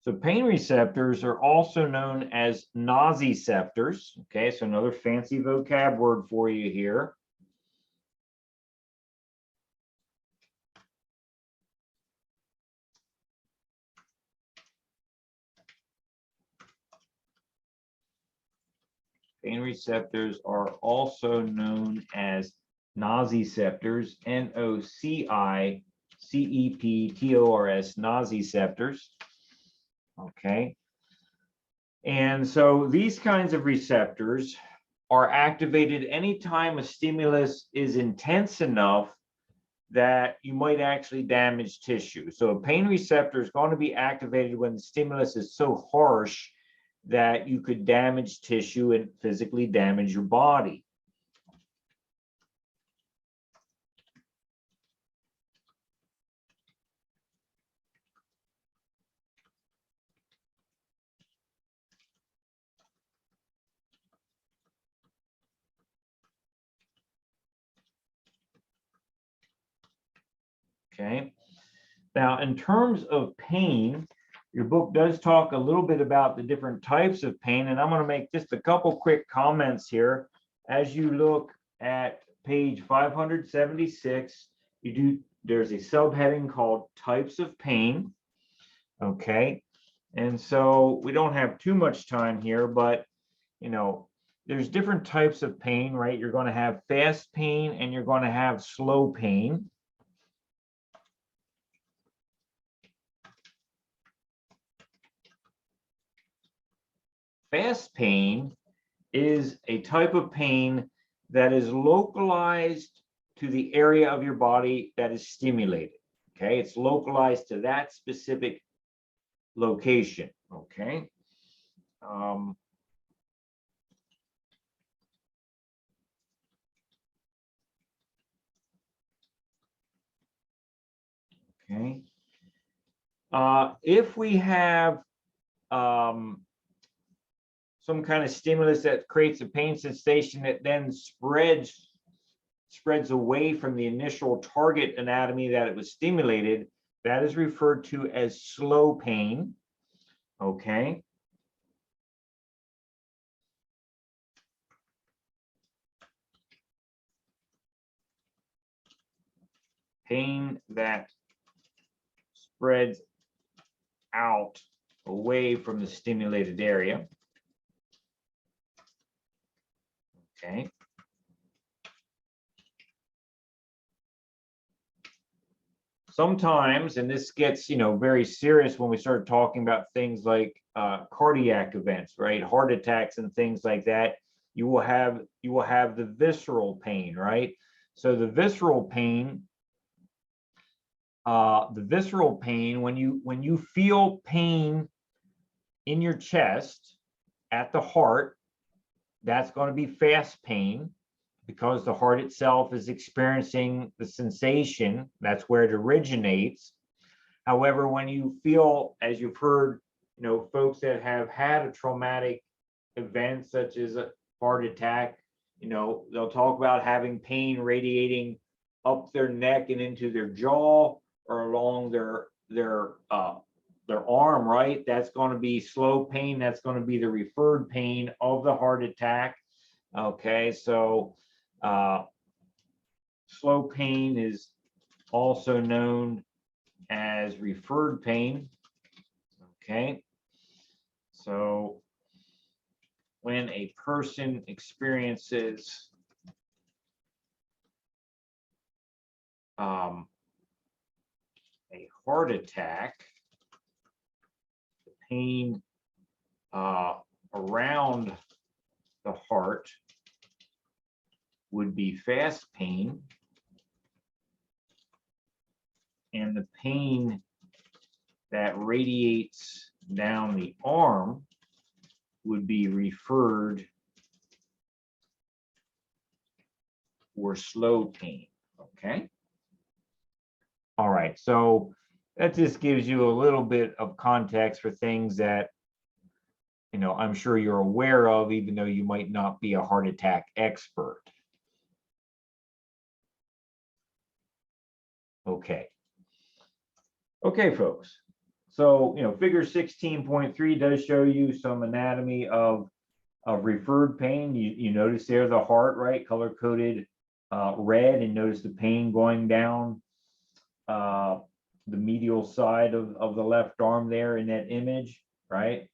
So pain receptors are also known as nociceptors. Okay, so another fancy vocab word for you here. Pain receptors are also known as nociceptors, Nociceptors, nociceptors. Okay. And so these kinds of receptors are activated anytime a stimulus is intense enough that you might actually damage tissue. So a pain receptor is going to be activated when the stimulus is so harsh that you could damage tissue and physically damage your body. Okay. Now, in terms of pain, your book does talk a little bit about the different types of pain, and I'm going to make just a couple quick comments here. As you look at page 576, there's a subheading called types of pain. Okay. And so we don't have too much time here, but there's different types of pain, right? You're going to have fast pain and you're going to have slow pain. Fast pain is a type of pain that is localized to the area of your body that is stimulated. Okay, it's localized to that specific location. Okay. Okay. If we have some kind of stimulus that creates a pain sensation that then spreads away from the initial target anatomy that it was stimulated, that is referred to as slow pain. Okay. Pain that spreads out away from the stimulated area. Okay. Sometimes, and this gets very serious when we start talking about things like cardiac events, right? Heart attacks and things like that. You will have the visceral pain, right? So the visceral pain, when you feel pain in your chest at the heart, that's going to be fast pain because the heart itself is experiencing the sensation. That's where it originates. However, when you feel, as you've heard, folks that have had a traumatic event such as a heart attack, they'll talk about having pain radiating up their neck and into their jaw or along their arm, right? That's going to be slow pain. That's going to be the referred pain of the heart attack. Okay, so slow pain is also known as referred pain. Okay, so when a person experiences a heart attack, the pain around the heart would be fast pain, and the pain that radiates down the arm would be referred or slow pain. Okay. All right. So that just gives you a little bit of context for things that, I'm sure you're aware of, even though you might not be a heart attack expert. Okay. Okay, folks. So, figure 16.3 does show you some anatomy of referred pain. You notice there the heart, right, color-coded red, and notice the pain going down the medial side of the left arm there in that image, right?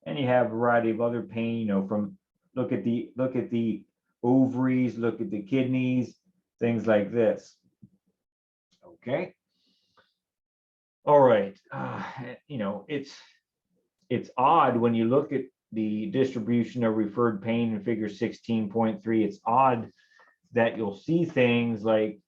And you have a variety of other pain, from look at the ovaries, look at the kidneys, things like this. Okay. All right. It's odd when you look at the distribution of referred pain in figure 16.3. It's odd that you'll see things like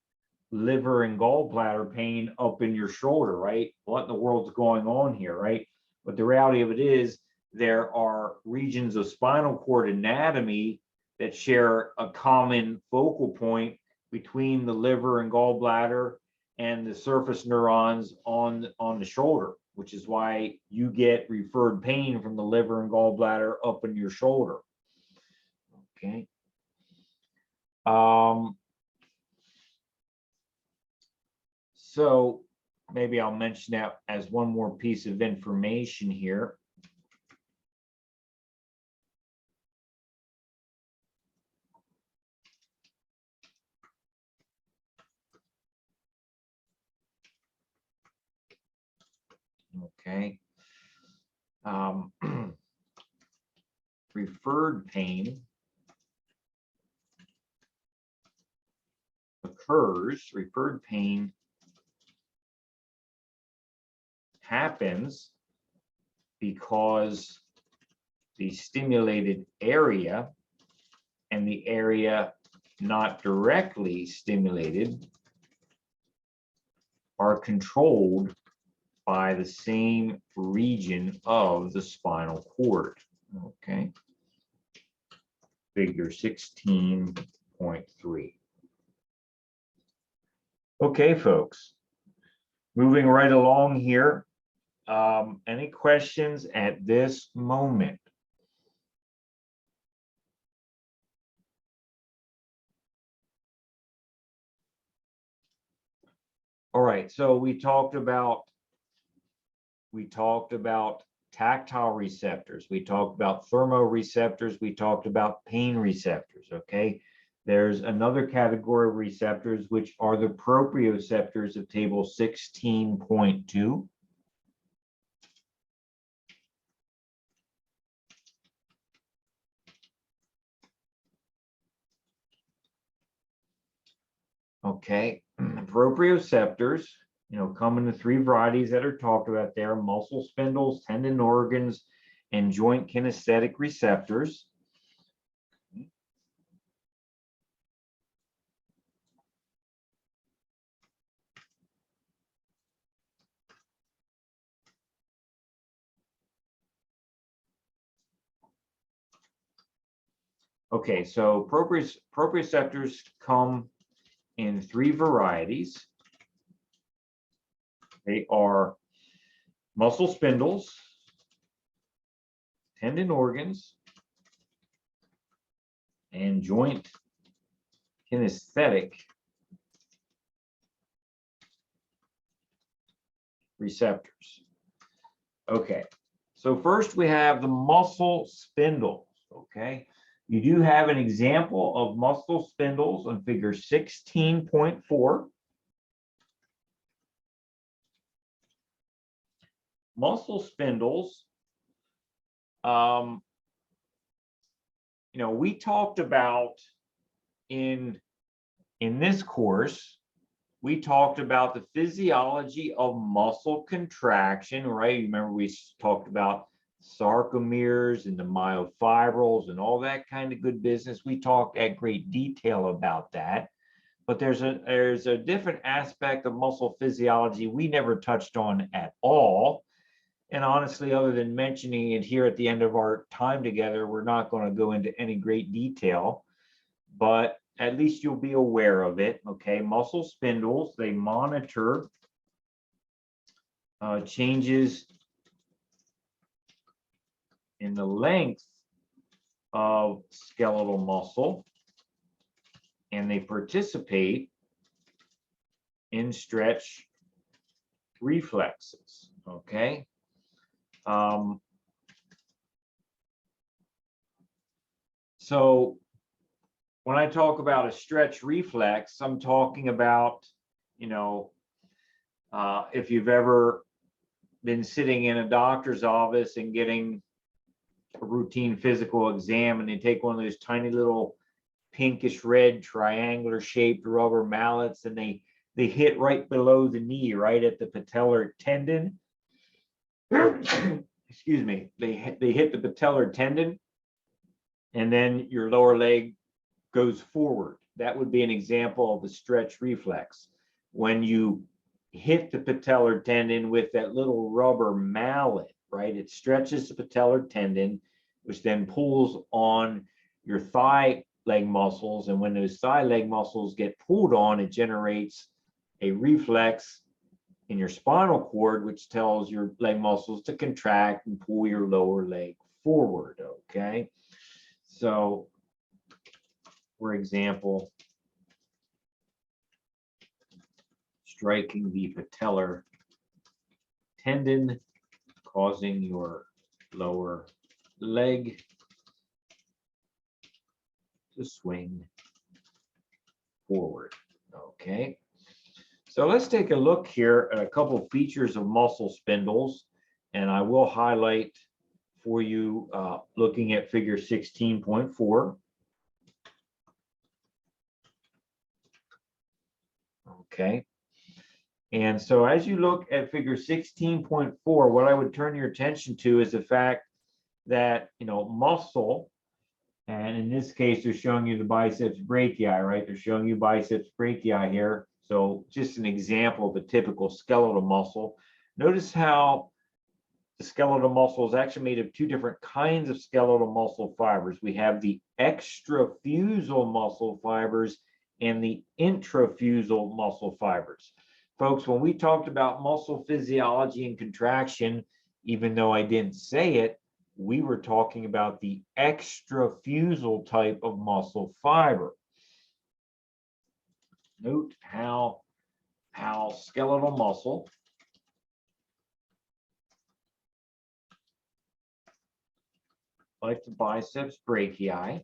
liver and gallbladder pain up in your shoulder, right? What in the world's going on here, right? But the reality of it is there are regions of spinal cord anatomy that share a common focal point between the liver and gallbladder and the surface neurons on the shoulder, which is why you get referred pain from the liver and gallbladder up in your shoulder. Okay. So maybe I'll mention that as one more piece of information here. Okay. Referred pain occurs, referred pain happens because the stimulated area and the area not directly stimulated are controlled by the same region of the spinal cord. Okay. Figure 16.3. Okay, folks. Moving right along here. Any questions at this moment? All right, so we talked about tactile receptors, we talked about thermoreceptors, we talked about pain receptors. Okay, there's another category of receptors, which are the proprioceptors of table 16.2. Okay, proprioceptors, come in the three varieties that are talked about there: muscle spindles, tendon organs, and joint kinesthetic receptors. Okay, so proprioceptors come in three varieties. They are muscle spindles, tendon organs, and joint kinesthetic receptors. Okay, so first we have the muscle spindles. Okay, you do have an example of muscle spindles on figure 16.4. Muscle spindles, we talked about in this course, we talked about the physiology of muscle contraction, right? Remember we talked about sarcomeres and the myofibrils and all that kind of good business. We talked at great detail about that. But there's a different aspect of muscle physiology we never touched on at all. And honestly, other than mentioning it here at the end of our time together, we're not going to go into any great detail, but at least you'll be aware of it. Okay, muscle spindles, they monitor changes in the length of skeletal muscle, and they participate in stretch reflexes. Okay. So when I talk about a stretch reflex, I'm talking about, if you've ever been sitting in a doctor's office and getting a routine physical exam, and they take one of those tiny little pinkish red triangular shaped rubber mallets, and they hit right below the knee, right at the patellar tendon. Excuse me. They hit the patellar tendon, and then your lower leg goes forward. That would be an example of the stretch reflex. When you hit the patellar tendon with that little rubber mallet, right? It stretches the patellar tendon, which then pulls on your thigh leg muscles. And when those thigh leg muscles get pulled on, it generates a reflex in your spinal cord, which tells your leg muscles to contract and pull your lower leg forward. Okay. So, for example, striking the patellar tendon, causing your lower leg to swing forward. Okay. So let's take a look here at a couple of features of muscle spindles, and I will highlight for you looking at figure 16.4. Okay. And so as you look at figure 16.4, what I would turn your attention to is the fact that, muscle, and in this case, they're showing you the biceps brachii, right? They're showing you biceps brachii here. So just an example of a typical skeletal muscle. Notice how the skeletal muscle is actually made of two different kinds of skeletal muscle fibers. We have the extrafusal muscle fibers and the intrafusal muscle fibers. Folks, when we talked about muscle physiology and contraction, even though I didn't say it, we were talking about the extrafusal type of muscle fiber. Note how skeletal muscle like the biceps brachii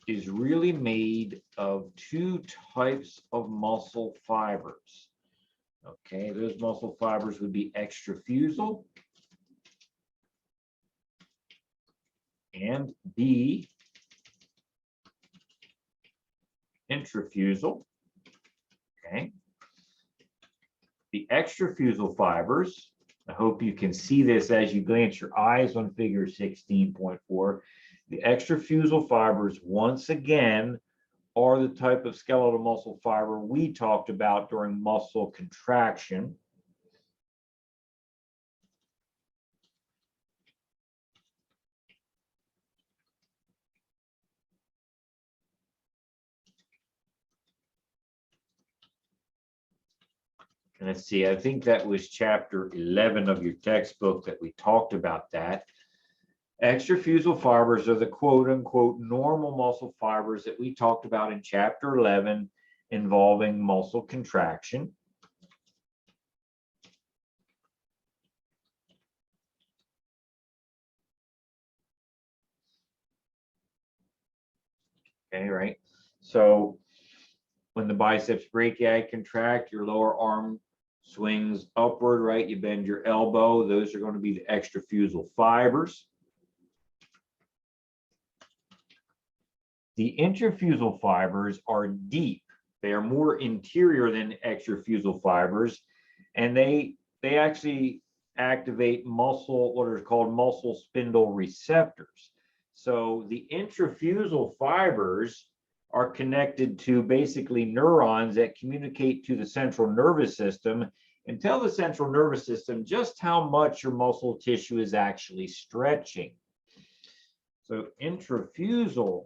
is really made of two types of muscle fibers. Okay, those muscle fibers would be extrafusal and B, intrafusal. Okay, the extrafusal fibers, I hope you can see this as you glance your eyes on figure 16.4. The extrafusal fibers, once again, are the type of skeletal muscle fiber we talked about during muscle contraction. let's see, I think that was chapter 11 of your textbook that we talked about that. Extrafusal fibers are the quote unquote normal muscle fibers that we talked about in chapter 11 involving muscle contraction. Okay, right. So when the biceps brachii contract, your lower arm swings upward, right? You bend your elbow. Those are going to be the extrafusal fibers. The intrafusal fibers are deep. They are more interior than extrafusal fibers, and they actually activate muscle, what are called muscle spindle receptors. So the intrafusal fibers are connected to basically neurons that communicate to the central nervous system and tell the central nervous system just how much your muscle tissue is actually stretching. So intrafusal,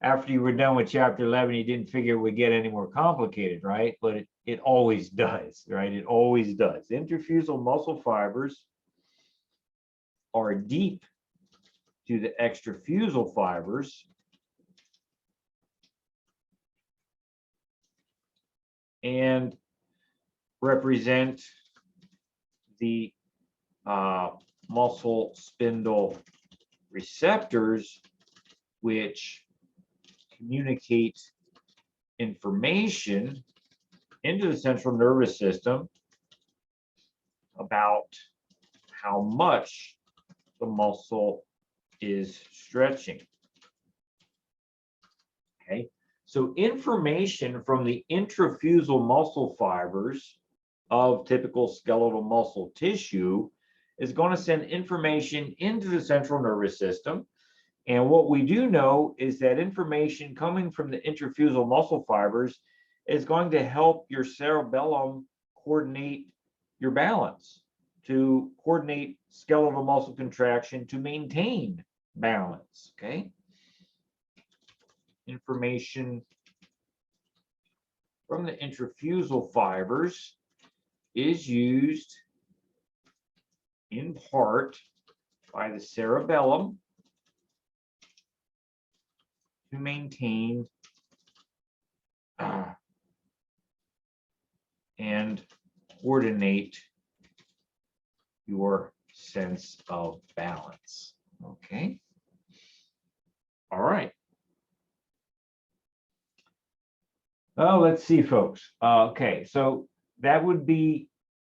after you were done with chapter 11, you didn't figure it would get any more complicated, right? But it always does, right? It always does. Intrafusal muscle fibers are deep to the extrafusal fibers, and represent the muscle spindle receptors, which communicate information into the central nervous system about how much the muscle is stretching. Okay, so information from the intrafusal muscle fibers of typical skeletal muscle tissue is going to send information into the central nervous system. And what we do know is that information coming from the intrafusal muscle fibers is going to help your cerebellum coordinate your balance, to coordinate skeletal muscle contraction, to maintain balance, okay? Information from the intrafusal fibers is used in part by the cerebellum to maintain and coordinate your sense of balance. Okay. All right. Oh, let's see, folks. Okay, so that would be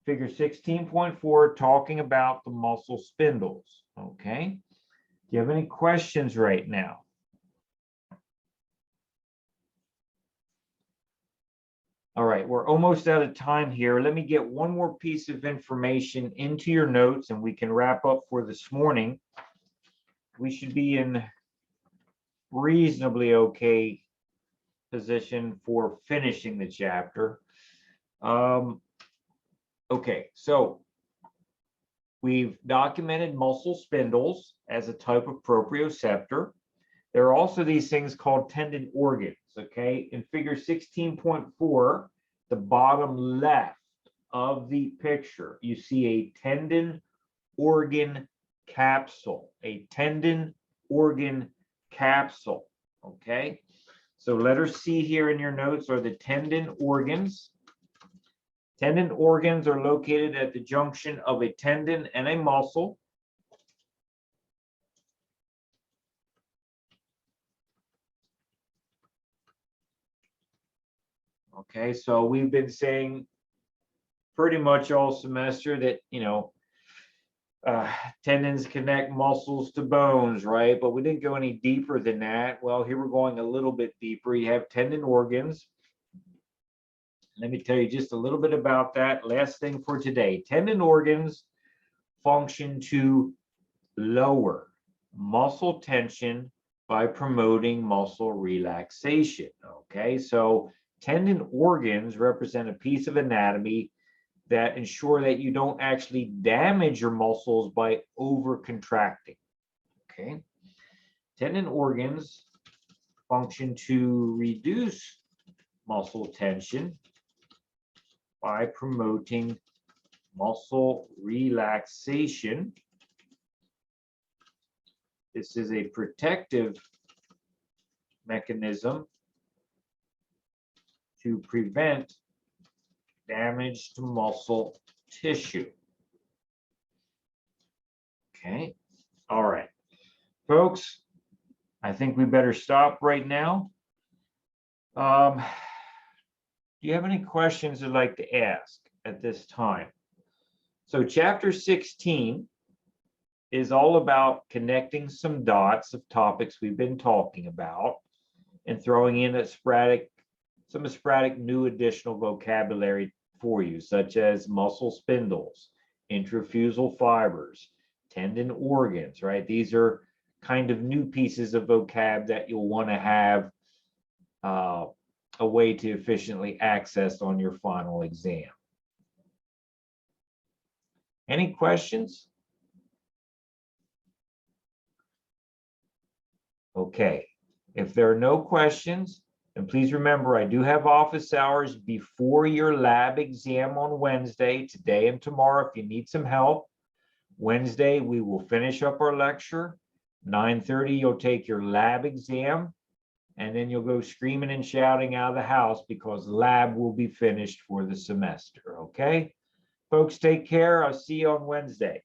figure 16.4, talking about the muscle spindles. Okay. Do you have any questions right now? All right, we're almost out of time here. Let me get one more piece of information into your notes and we can wrap up for this morning. We should be in reasonably okay position for finishing the chapter. Okay, so we've documented muscle spindles as a type of proprioceptor. There are also these things called tendon organs, okay? In figure 16.4, the bottom left of the picture, you see a tendon organ capsule, a tendon organ capsule, okay? So letter C here in your notes are the tendon organs. Tendon organs are located at the junction of a tendon and a muscle. Okay, so we've been saying pretty much all semester that, tendons connect muscles to bones, right? But we didn't go any deeper than that. Well, here we're going a little bit deeper. You have tendon organs. Let me tell you just a little bit about that. Last thing for today. Tendon organs function to lower muscle tension by promoting muscle relaxation. Okay, so tendon organs represent a piece of anatomy that ensure that you don't actually damage your muscles by over contracting. Okay, tendon organs function to reduce muscle tension by promoting muscle relaxation. This is a protective mechanism to prevent damage to muscle tissue. Okay, all right, folks, I think we better stop right now. Do you have any questions you'd like to ask at this time? So chapter 16 is all about connecting some dots of topics we've been talking about and throwing in some sporadic new additional vocabulary for you, such as muscle spindles, intrafusal fibers, tendon organs, right? These are kind of new pieces of vocab that you'll want to have a way to efficiently access on your final exam. Any questions? Okay, if there are no questions, then please remember I do have office hours before your lab exam on Wednesday, today and tomorrow if you need some help. Wednesday, we will finish up our lecture. 9:30, you'll take your lab exam, and then you'll go screaming and shouting out of the house because lab will be finished for the semester, okay? Folks, take care. I'll see you on Wednesday.